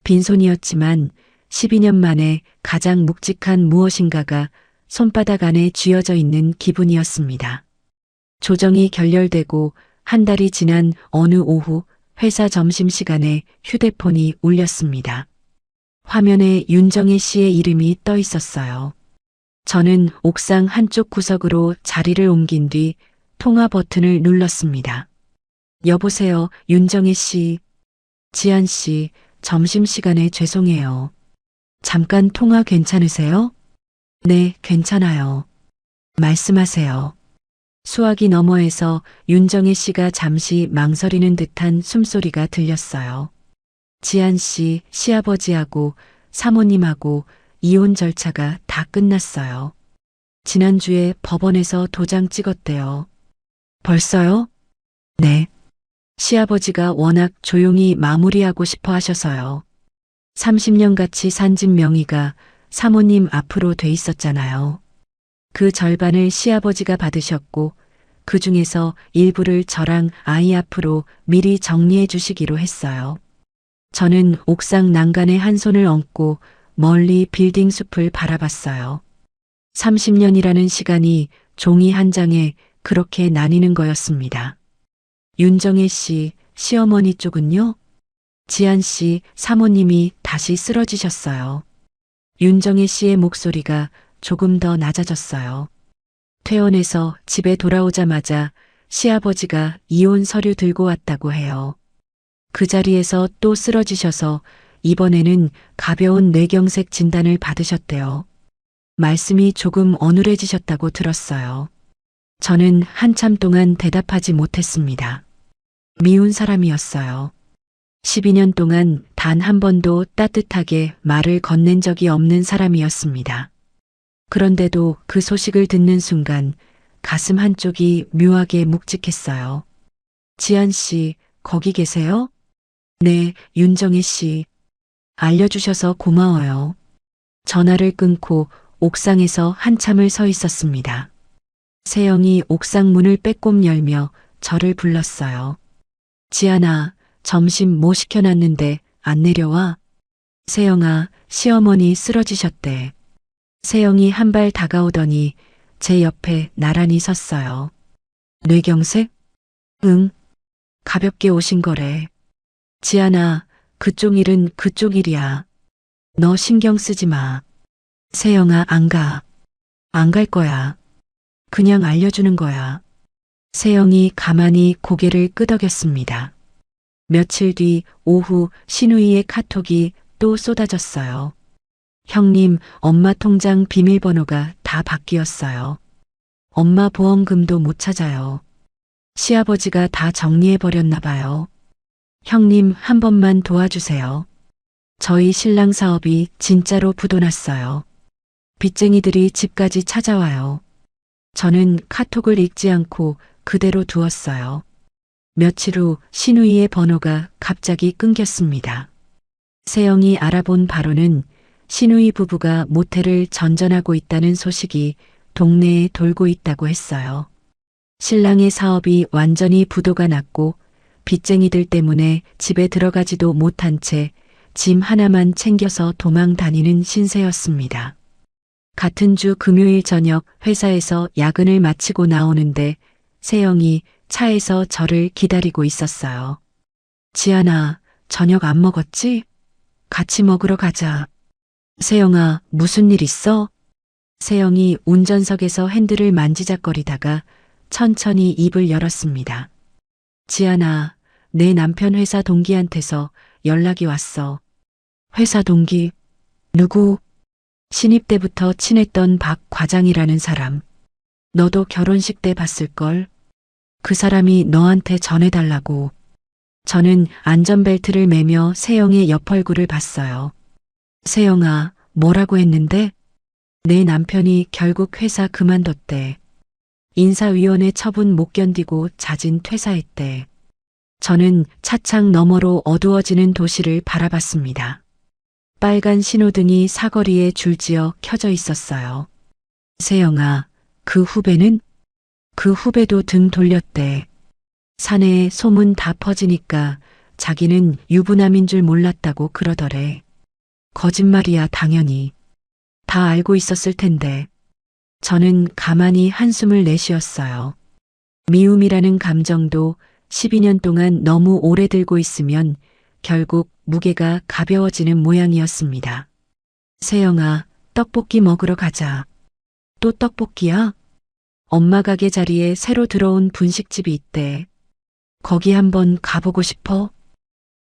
빈손이었지만 12년 만에 가장 묵직한 무엇인가가 손바닥 안에 쥐어져 있는 기분이었습니다. 조정이 결렬되고 한 달이 지난 어느 오후 회사 점심시간에 휴대폰이 울렸습니다. 화면에 윤정혜 씨의 이름이 떠 있었어요. 저는 옥상 한쪽 구석으로 자리를 옮긴 뒤 통화 버튼을 눌렀습니다. 여보세요, 윤정혜 씨. 지안 씨, 점심시간에 죄송해요. 잠깐 통화 괜찮으세요? 네, 괜찮아요. 말씀하세요. 수화기 너머에서 윤정혜 씨가 잠시 망설이는 듯한 숨소리가 들렸어요. 지안 씨, 시아버지하고 사모님하고 이혼 절차가 다 끝났어요. 지난주에 법원에서 도장 찍었대요. 벌써요? 네. 시아버지가 워낙 조용히 마무리하고 싶어 하셔서요. 30년 같이 산 집 명의가 사모님 앞으로 돼 있었잖아요. 그 절반을 시아버지가 받으셨고 그 중에서 일부를 저랑 아이 앞으로 미리 정리해 주시기로 했어요. 저는 옥상 난간에 한 손을 얹고 멀리 빌딩 숲을 바라봤어요. 30년이라는 시간이 종이 한 장에 그렇게 나뉘는 거였습니다. 윤정혜 씨, 시어머니 쪽은요? 지안 씨, 사모님이 다시 쓰러지셨어요. 윤정혜 씨의 목소리가 조금 더 낮아졌어요. 퇴원해서 집에 돌아오자마자 시아버지가 이혼 서류 들고 왔다고 해요. 그 자리에서 또 쓰러지셔서 이번에는 가벼운 뇌경색 진단을 받으셨대요. 말씀이 조금 어눌해지셨다고 들었어요. 저는 한참 동안 대답하지 못했습니다. 미운 사람이었어요. 12년 동안 단 한 번도 따뜻하게 말을 건넨 적이 없는 사람이었습니다. 그런데도 그 소식을 듣는 순간 가슴 한쪽이 묘하게 묵직했어요. 지안 씨, 거기 계세요? 네, 윤정혜 씨. 알려주셔서 고마워요. 전화를 끊고 옥상에서 한참을 서 있었습니다. 세영이 옥상 문을 빼꼼 열며 저를 불렀어요. 지안아, 점심 뭐 시켜놨는데 안 내려와? 세영아, 시어머니 쓰러지셨대. 세영이 한 발 다가오더니 제 옆에 나란히 섰어요. 뇌경색? 응. 가볍게 오신 거래. 지안아, 그쪽 일은 그쪽 일이야. 너 신경 쓰지 마. 세영아, 안 가. 안 갈 거야. 그냥 알려주는 거야. 세영이 가만히 고개를 끄덕였습니다. 며칠 뒤 오후 신우이의 카톡이 또 쏟아졌어요. 형님, 엄마 통장 비밀번호가 다 바뀌었어요. 엄마 보험금도 못 찾아요. 시아버지가 다 정리해버렸나 봐요. 형님, 한 번만 도와주세요. 저희 신랑 사업이 진짜로 부도났어요. 빚쟁이들이 집까지 찾아와요. 저는 카톡을 읽지 않고 그대로 두었어요. 며칠 후 신우이의 번호가 갑자기 끊겼습니다. 세영이 알아본 바로는 신우이 부부가 모텔을 전전하고 있다는 소식이 동네에 돌고 있다고 했어요. 신랑의 사업이 완전히 부도가 났고 빚쟁이들 때문에 집에 들어가지도 못한 채 짐 하나만 챙겨서 도망 다니는 신세였습니다. 같은 주 금요일 저녁 회사에서 야근을 마치고 나오는데 세영이 차에서 저를 기다리고 있었어요. 지안아, 저녁 안 먹었지? 같이 먹으러 가자. 세영아, 무슨 일 있어? 세영이 운전석에서 핸들을 만지작거리다가 천천히 입을 열었습니다. 지안아, 내 남편 회사 동기한테서 연락이 왔어. 회사 동기? 누구? 신입 때부터 친했던 박 과장이라는 사람. 너도 결혼식 때 봤을걸? 그 사람이 너한테 전해달라고. 저는 안전벨트를 매며 세영의 옆 얼굴을 봤어요. 세영아, 뭐라고 했는데? 내 남편이 결국 회사 그만뒀대. 인사위원회 처분 못 견디고 자진 퇴사했대. 저는 차창 너머로 어두워지는 도시를 바라봤습니다. 빨간 신호등이 사거리에 줄지어 켜져 있었어요. 세영아, 그 후배는? 그 후배도 등 돌렸대. 사내에 소문 다 퍼지니까 자기는 유부남인 줄 몰랐다고 그러더래. 거짓말이야, 당연히. 다 알고 있었을 텐데. 저는 가만히 한숨을 내쉬었어요. 미움이라는 감정도 12년 동안 너무 오래 들고 있으면 결국 무게가 가벼워지는 모양이었습니다. 세영아, 떡볶이 먹으러 가자. 또 떡볶이야? 엄마 가게 자리에 새로 들어온 분식집이 있대. 거기 한번 가보고 싶어?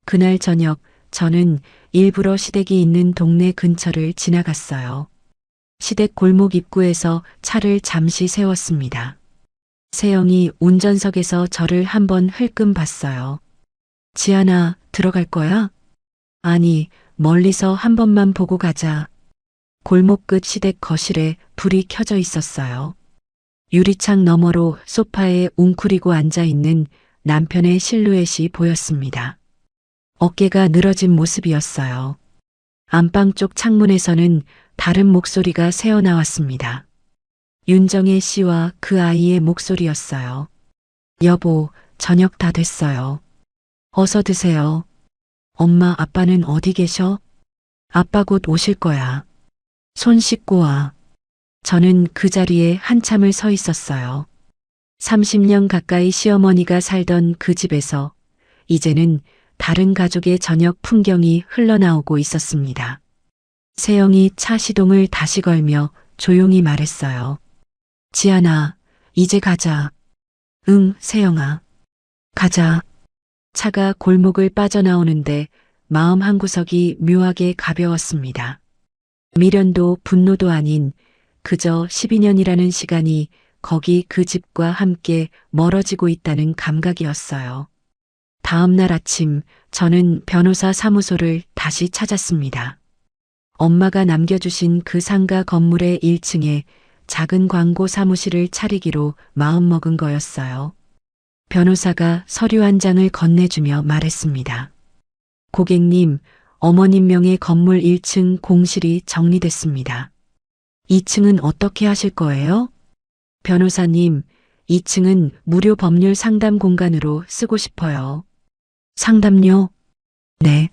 그날 저녁 저는 일부러 시댁이 있는 동네 근처를 지나갔어요. 시댁 골목 입구에서 차를 잠시 세웠습니다. 세영이 운전석에서 저를 한번 흘끔 봤어요. 지안아, 들어갈 거야? 아니, 멀리서 한 번만 보고 가자. 골목 끝 시댁 거실에 불이 켜져 있었어요. 유리창 너머로 소파에 웅크리고 앉아있는 남편의 실루엣이 보였습니다. 어깨가 늘어진 모습이었어요. 안방 쪽 창문에서는 다른 목소리가 새어나왔습니다. 윤정혜 씨와 그 아이의 목소리였어요. 여보, 저녁 다 됐어요. 어서 드세요. 엄마, 아빠는 어디 계셔? 아빠 곧 오실 거야. 손 씻고 와. 저는 그 자리에 한참을 서 있었어요. 30년 가까이 시어머니가 살던 그 집에서 이제는 다른 가족의 저녁 풍경이 흘러나오고 있었습니다. 세영이 차 시동을 다시 걸며 조용히 말했어요. 지안아, 이제 가자. 응, 세영아. 가자. 차가 골목을 빠져나오는데 마음 한구석이 묘하게 가벼웠습니다. 미련도 분노도 아닌 그저 12년이라는 시간이 거기 그 집과 함께 멀어지고 있다는 감각이었어요. 다음 날 아침 저는 변호사 사무소를 다시 찾았습니다. 엄마가 남겨주신 그 상가 건물의 1층에 작은 광고 사무실을 차리기로 마음먹은 거였어요. 변호사가 서류 한 장을 건네주며 말했습니다. 고객님, 어머님 명의 건물 1층 공실이 정리됐습니다. 2층은 어떻게 하실 거예요? 변호사님, 2층은 무료 법률 상담 공간으로 쓰고 싶어요. 상담료? 네.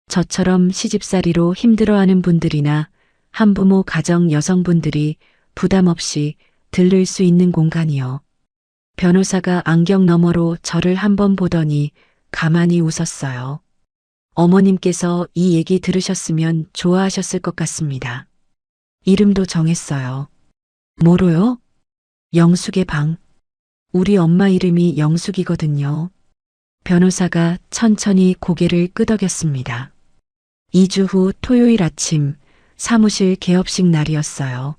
저처럼 시집살이로 힘들어하는 분들이나 한부모 가정 여성분들이 부담 없이 들를 수 있는 공간이요. 변호사가 안경 너머로 저를 한번 보더니 가만히 웃었어요. 어머님께서 이 얘기 들으셨으면 좋아하셨을 것 같습니다. 이름도 정했어요. 뭐로요? 영숙의 방. 우리 엄마 이름이 영숙이거든요. 변호사가 천천히 고개를 끄덕였습니다. 2주 후 토요일 아침 사무실 개업식 날이었어요.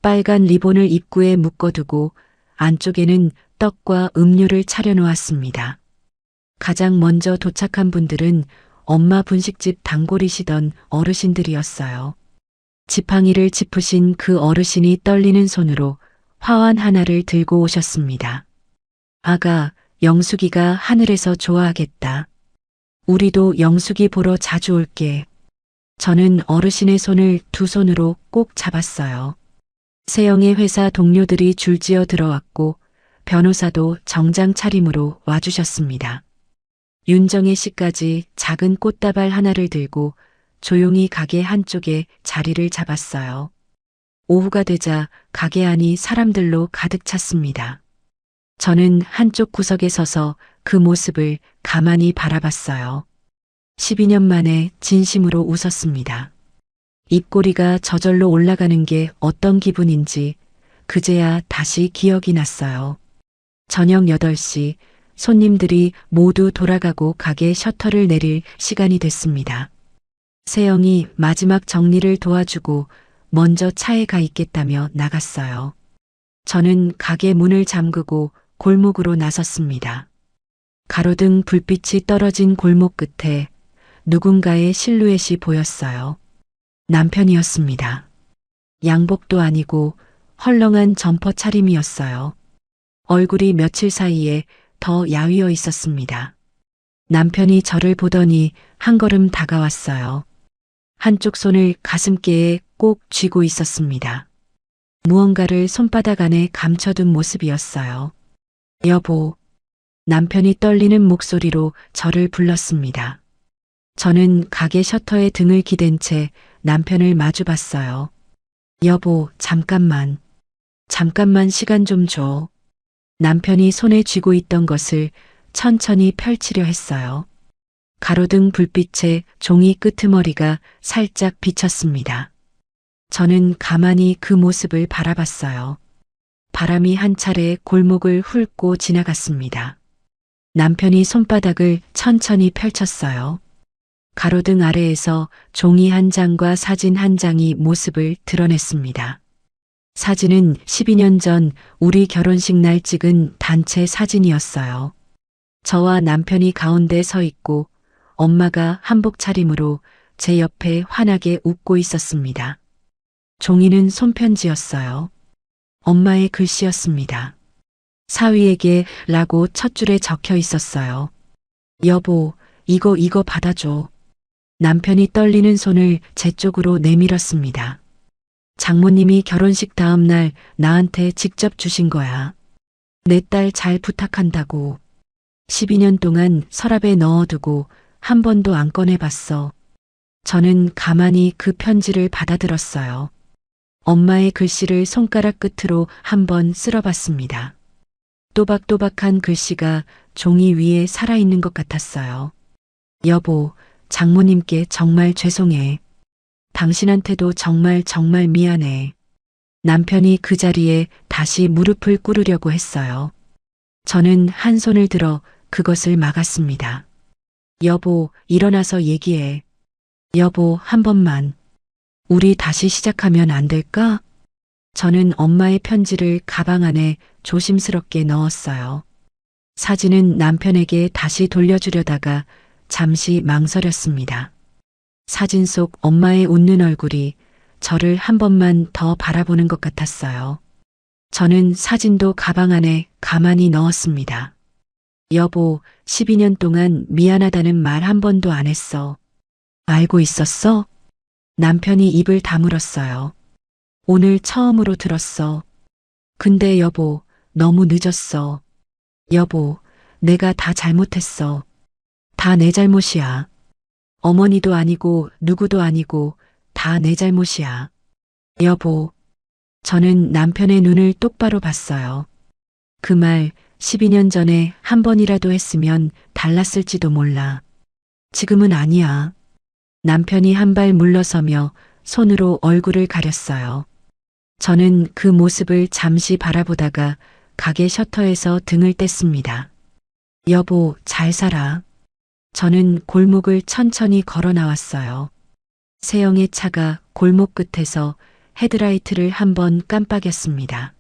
빨간 리본을 입구에 묶어두고 안쪽에는 떡과 음료를 차려놓았습니다. 가장 먼저 도착한 분들은 엄마 분식집 단골이시던 어르신들이었어요. 지팡이를 짚으신 그 어르신이 떨리는 손으로 화환 하나를 들고 오셨습니다. 아가, 영숙이가 하늘에서 좋아하겠다. 우리도 영숙이 보러 자주 올게. 저는 어르신의 손을 두 손으로 꼭 잡았어요. 세영의 회사 동료들이 줄지어 들어왔고 변호사도 정장 차림으로 와주셨습니다. 윤정혜 씨까지 작은 꽃다발 하나를 들고 조용히 가게 한쪽에 자리를 잡았어요. 오후가 되자 가게 안이 사람들로 가득 찼습니다. 저는 한쪽 구석에 서서 그 모습을 가만히 바라봤어요. 12년 만에 진심으로 웃었습니다. 입꼬리가 저절로 올라가는 게 어떤 기분인지 그제야 다시 기억이 났어요. 저녁 8시 손님들이 모두 돌아가고 가게 셔터를 내릴 시간이 됐습니다. 세영이 마지막 정리를 도와주고 먼저 차에 가 있겠다며 나갔어요. 저는 가게 문을 잠그고 골목으로 나섰습니다. 가로등 불빛이 떨어진 골목 끝에 누군가의 실루엣이 보였어요. 남편이었습니다. 양복도 아니고 헐렁한 점퍼 차림이었어요. 얼굴이 며칠 사이에 더 야위어 있었습니다. 남편이 저를 보더니 한 걸음 다가왔어요. 한쪽 손을 가슴께에 꼭 쥐고 있었습니다. 무언가를 손바닥 안에 감춰둔 모습이었어요. 여보, 남편이 떨리는 목소리로 저를 불렀습니다. 저는 가게 셔터에 등을 기댄 채 남편을 마주봤어요. 여보, 잠깐만 시간 좀 줘. 남편이 손에 쥐고 있던 것을 천천히 펼치려 했어요. 가로등 불빛에 종이 끄트머리가 살짝 비쳤습니다. 저는 가만히 그 모습을 바라봤어요. 바람이 한 차례 골목을 훑고 지나갔습니다. 남편이 손바닥을 천천히 펼쳤어요. 가로등 아래에서 종이 한 장과 사진 한 장이 모습을 드러냈습니다. 사진은 12년 전 우리 결혼식 날 찍은 단체 사진이었어요. 저와 남편이 가운데 서 있고 엄마가 한복 차림으로 제 옆에 환하게 웃고 있었습니다. 종이는 손편지였어요. 엄마의 글씨였습니다. 사위에게 라고 첫 줄에 적혀 있었어요. 여보, 이거 받아줘. 남편이 떨리는 손을 제 쪽으로 내밀었습니다. 장모님이 결혼식 다음 날 나한테 직접 주신 거야. 내 딸 잘 부탁한다고. 12년 동안 서랍에 넣어두고 한 번도 안 꺼내봤어. 저는 가만히 그 편지를 받아들었어요. 엄마의 글씨를 손가락 끝으로 한번 쓸어봤습니다. 또박또박한 글씨가 종이 위에 살아있는 것 같았어요. 여보, 장모님께 정말 죄송해. 당신한테도 정말 미안해. 남편이 그 자리에 다시 무릎을 꿇으려고 했어요. 저는 한 손을 들어 그것을 막았습니다. 여보, 일어나서 얘기해. 여보, 한 번만. 우리 다시 시작하면 안 될까? 저는 엄마의 편지를 가방 안에 조심스럽게 넣었어요. 사진은 남편에게 다시 돌려주려다가 잠시 망설였습니다. 사진 속 엄마의 웃는 얼굴이 저를 한 번만 더 바라보는 것 같았어요. 저는 사진도 가방 안에 가만히 넣었습니다. 여보, 12년 동안 미안하다는 말 한 번도 안 했어. 알고 있었어? 남편이 입을 다물었어요. 오늘 처음으로 들었어. 근데 여보, 너무 늦었어. 여보, 내가 다 잘못했어. 다 내 잘못이야. 어머니도 아니고 누구도 아니고 다 내 잘못이야. 여보, 저는 남편의 눈을 똑바로 봤어요. 그 말 12년 전에 한 번이라도 했으면 달랐을지도 몰라. 지금은 아니야. 남편이 한 발 물러서며 손으로 얼굴을 가렸어요. 저는 그 모습을 잠시 바라보다가 가게 셔터에서 등을 뗐습니다. 여보, 잘 살아. 저는 골목을 천천히 걸어 나왔어요. 세영의 차가 골목 끝에서 헤드라이트를 한번 깜빡였습니다.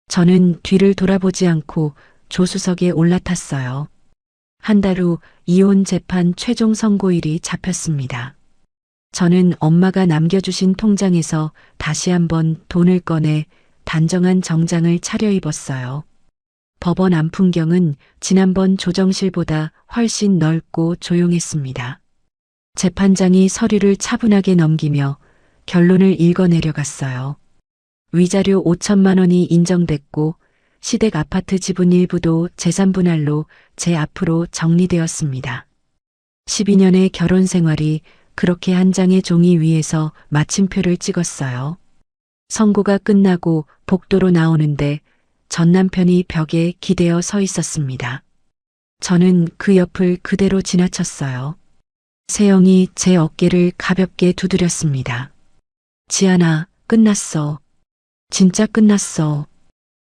저는 뒤를 돌아보지 않고 조수석에 올라탔어요. 한 달 후 이혼 재판 최종 선고일이 잡혔습니다. 저는 엄마가 남겨주신 통장에서 다시 한번 돈을 꺼내 단정한 정장을 차려입었어요. 법원 안 풍경은 지난번 조정실보다 훨씬 넓고 조용했습니다. 재판장이 서류를 차분하게 넘기며 결론을 읽어내려갔어요. 위자료 5천만 원이 인정됐고 시댁 아파트 지분 일부도 재산 분할로 제 앞으로 정리되었습니다. 12년의 결혼 생활이 그렇게 한 장의 종이 위에서 마침표를 찍었어요. 선고가 끝나고 복도로 나오는데 전 남편이 벽에 기대어 서 있었습니다. 저는 그 옆을 그대로 지나쳤어요. 세영이 제 어깨를 가볍게 두드렸습니다. 지안아, 끝났어. 진짜 끝났어.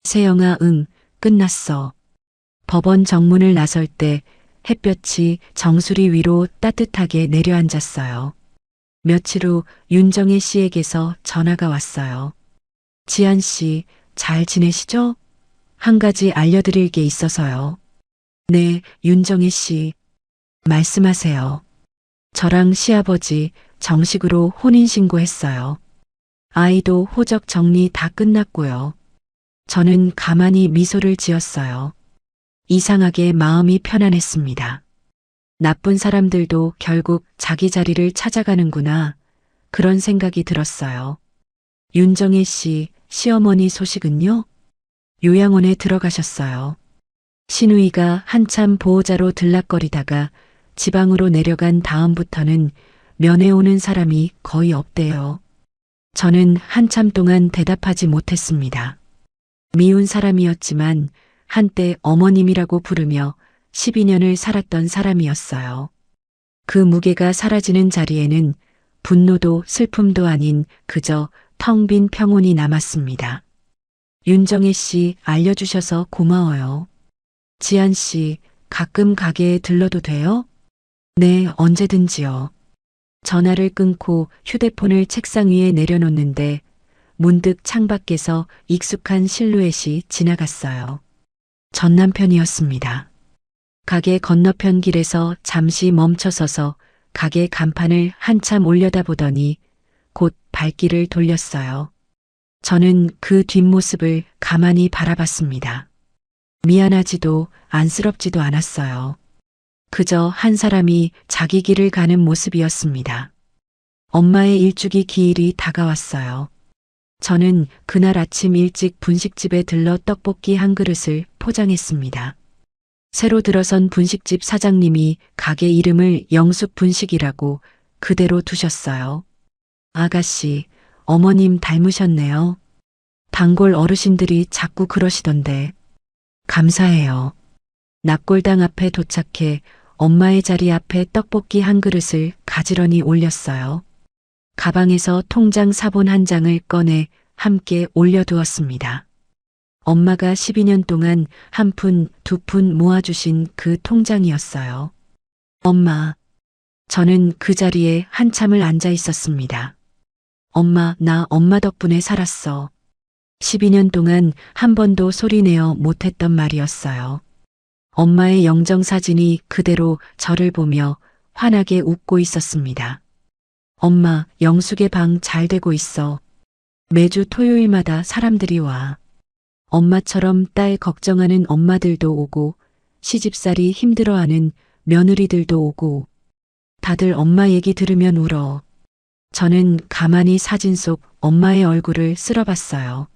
세영아, 응, 끝났어. 법원 정문을 나설 때 햇볕이 정수리 위로 따뜻하게 내려앉았어요. 며칠 후 윤정혜 씨에게서 전화가 왔어요. 지안 씨, 잘 지내시죠? 한 가지 알려드릴 게 있어서요. 네, 윤정혜 씨. 말씀하세요. 저랑 시아버지 정식으로 혼인신고했어요. 아이도 호적 정리 다 끝났고요. 저는 가만히 미소를 지었어요. 이상하게 마음이 편안했습니다. 나쁜 사람들도 결국 자기 자리를 찾아가는구나. 그런 생각이 들었어요. 윤정혜 씨, 시어머니 소식은요? 요양원에 들어가셨어요. 신우이가 한참 보호자로 들락거리다가 지방으로 내려간 다음부터는 면회 오는 사람이 거의 없대요. 저는 한참 동안 대답하지 못했습니다. 미운 사람이었지만 한때 어머님이라고 부르며 12년을 살았던 사람이었어요. 그 무게가 사라지는 자리에는 분노도 슬픔도 아닌 그저 텅 빈 평온이 남았습니다. 윤정혜 씨, 알려주셔서 고마워요. 지안 씨, 가끔 가게에 들러도 돼요? 네, 언제든지요. 전화를 끊고 휴대폰을 책상 위에 내려놓는데 문득 창밖에서 익숙한 실루엣이 지나갔어요. 전 남편이었습니다. 가게 건너편 길에서 잠시 멈춰서서 가게 간판을 한참 올려다보더니 곧 발길을 돌렸어요. 저는 그 뒷모습을 가만히 바라봤습니다. 미안하지도 안쓰럽지도 않았어요. 그저 한 사람이 자기 길을 가는 모습이었습니다. 엄마의 일주기 기일이 다가왔어요. 저는 그날 아침 일찍 분식집에 들러 떡볶이 한 그릇을 포장했습니다. 새로 들어선 분식집 사장님이 가게 이름을 영숙분식이라고 그대로 두셨어요. 아가씨, 어머님 닮으셨네요. 단골 어르신들이 자꾸 그러시던데. 감사해요. 납골당 앞에 도착해 엄마의 자리 앞에 떡볶이 한 그릇을 가지런히 올렸어요. 가방에서 통장 사본 한 장을 꺼내 함께 올려두었습니다. 엄마가 12년 동안 한 푼, 두 푼 모아주신 그 통장이었어요. 엄마. 저는 그 자리에 한참을 앉아 있었습니다. 엄마, 나 엄마 덕분에 살았어. 12년 동안 한 번도 소리내어 못했던 말이었어요. 엄마의 영정사진이 그대로 저를 보며 환하게 웃고 있었습니다. 엄마, 영숙의 방 잘 되고 있어. 매주 토요일마다 사람들이 와. 엄마처럼 딸 걱정하는 엄마들도 오고 시집살이 힘들어하는 며느리들도 오고 다들 엄마 얘기 들으면 울어. 저는 가만히 사진 속 엄마의 얼굴을 쓸어봤어요.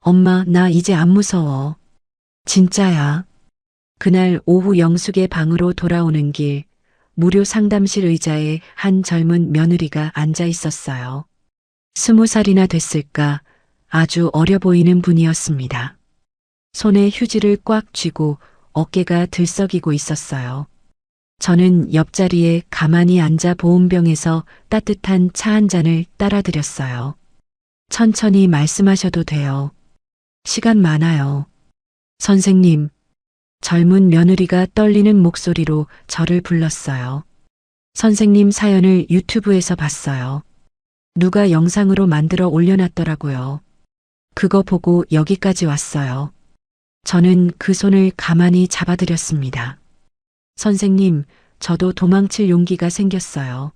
엄마, 나 이제 안 무서워. 진짜야. 그날 오후 영숙의 방으로 돌아오는 길, 무료 상담실 의자에 한 젊은 며느리가 앉아 있었어요. 20살이나 됐을까 아주 어려 보이는 분이었습니다. 손에 휴지를 꽉 쥐고 어깨가 들썩이고 있었어요. 저는 옆자리에 가만히 앉아 보온병에서 따뜻한 차 한 잔을 따라드렸어요. 천천히 말씀하셔도 돼요. 시간 많아요. 선생님, 젊은 며느리가 떨리는 목소리로 저를 불렀어요. 선생님 사연을 유튜브에서 봤어요. 누가 영상으로 만들어 올려놨더라고요. 그거 보고 여기까지 왔어요. 저는 그 손을 가만히 잡아드렸습니다. 선생님, 저도 도망칠 용기가 생겼어요.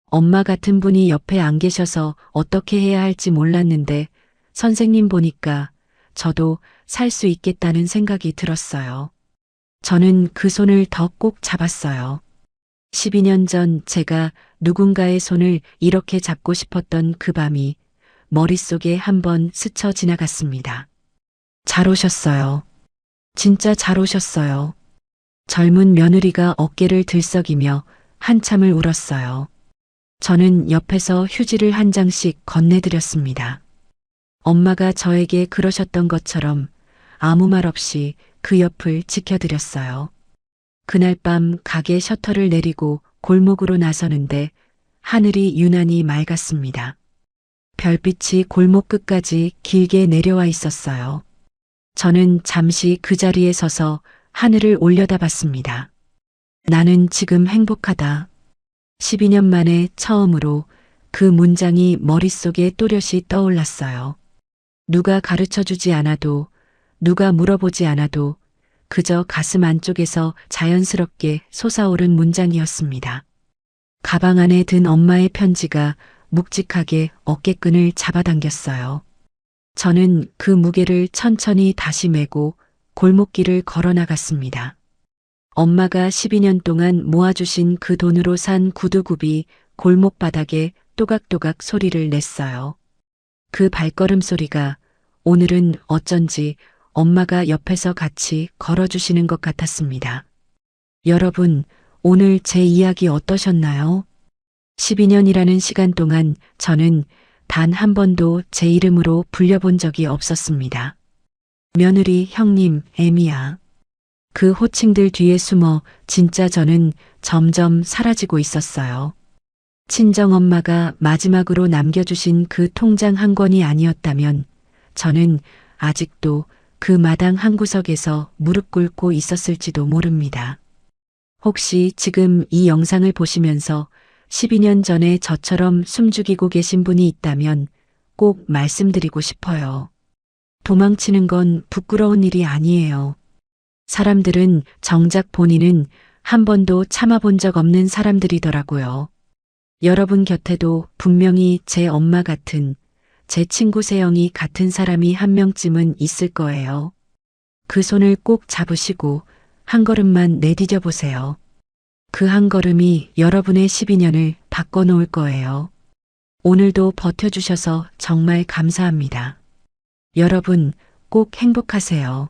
엄마 같은 분이 옆에 안 계셔서 어떻게 해야 할지 몰랐는데 선생님 보니까 저도 살 수 있겠다는 생각이 들었어요. 저는 그 손을 더 꼭 잡았어요. 12년 전 제가 누군가의 손을 이렇게 잡고 싶었던 그 밤이 머릿속에 한번 스쳐 지나갔습니다. 잘 오셨어요. 진짜 잘 오셨어요. 젊은 며느리가 어깨를 들썩이며 한참을 울었어요. 저는 옆에서 휴지를 한 장씩 건네드렸습니다. 엄마가 저에게 그러셨던 것처럼 아무 말 없이 그 옆을 지켜드렸어요. 그날 밤 가게 셔터를 내리고 골목으로 나서는데 하늘이 유난히 맑았습니다. 별빛이 골목 끝까지 길게 내려와 있었어요. 저는 잠시 그 자리에 서서 하늘을 올려다봤습니다. 나는 지금 행복하다. 12년 만에 처음으로 그 문장이 머릿속에 또렷이 떠올랐어요. 누가 가르쳐 주지 않아도, 누가 물어보지 않아도 그저 가슴 안쪽에서 자연스럽게 솟아오른 문장이었습니다. 가방 안에 든 엄마의 편지가 묵직하게 어깨끈을 잡아당겼어요. 저는 그 무게를 천천히 다시 메고 골목길을 걸어 나갔습니다. 엄마가 12년 동안 모아주신 그 돈으로 산 구두굽이 골목 바닥에 또각또각 소리를 냈어요. 그 발걸음 소리가 오늘은 어쩐지 엄마가 옆에서 같이 걸어주시는 것 같았습니다. 여러분, 오늘 제 이야기 어떠셨나요? 12년이라는 시간 동안 저는 단 한 번도 제 이름으로 불려본 적이 없었습니다. 며느리, 형님, 애미야. 그 호칭들 뒤에 숨어 진짜 저는 점점 사라지고 있었어요. 친정엄마가 마지막으로 남겨주신 그 통장 한 권이 아니었다면 저는 아직도 그 마당 한 구석에서 무릎 꿇고 있었을지도 모릅니다. 혹시 지금 이 영상을 보시면서 12년 전에 저처럼 숨죽이고 계신 분이 있다면 꼭 말씀드리고 싶어요. 도망치는 건 부끄러운 일이 아니에요. 사람들은 정작 본인은 한 번도 참아본 적 없는 사람들이더라고요. 여러분 곁에도 분명히 제 엄마 같은, 제 친구 세영이 같은 사람이 한 명쯤은 있을 거예요. 그 손을 꼭 잡으시고 한 걸음만 내디뎌 보세요. 그 한 걸음이 여러분의 12년을 바꿔놓을 거예요. 오늘도 버텨주셔서 정말 감사합니다. 여러분 꼭 행복하세요.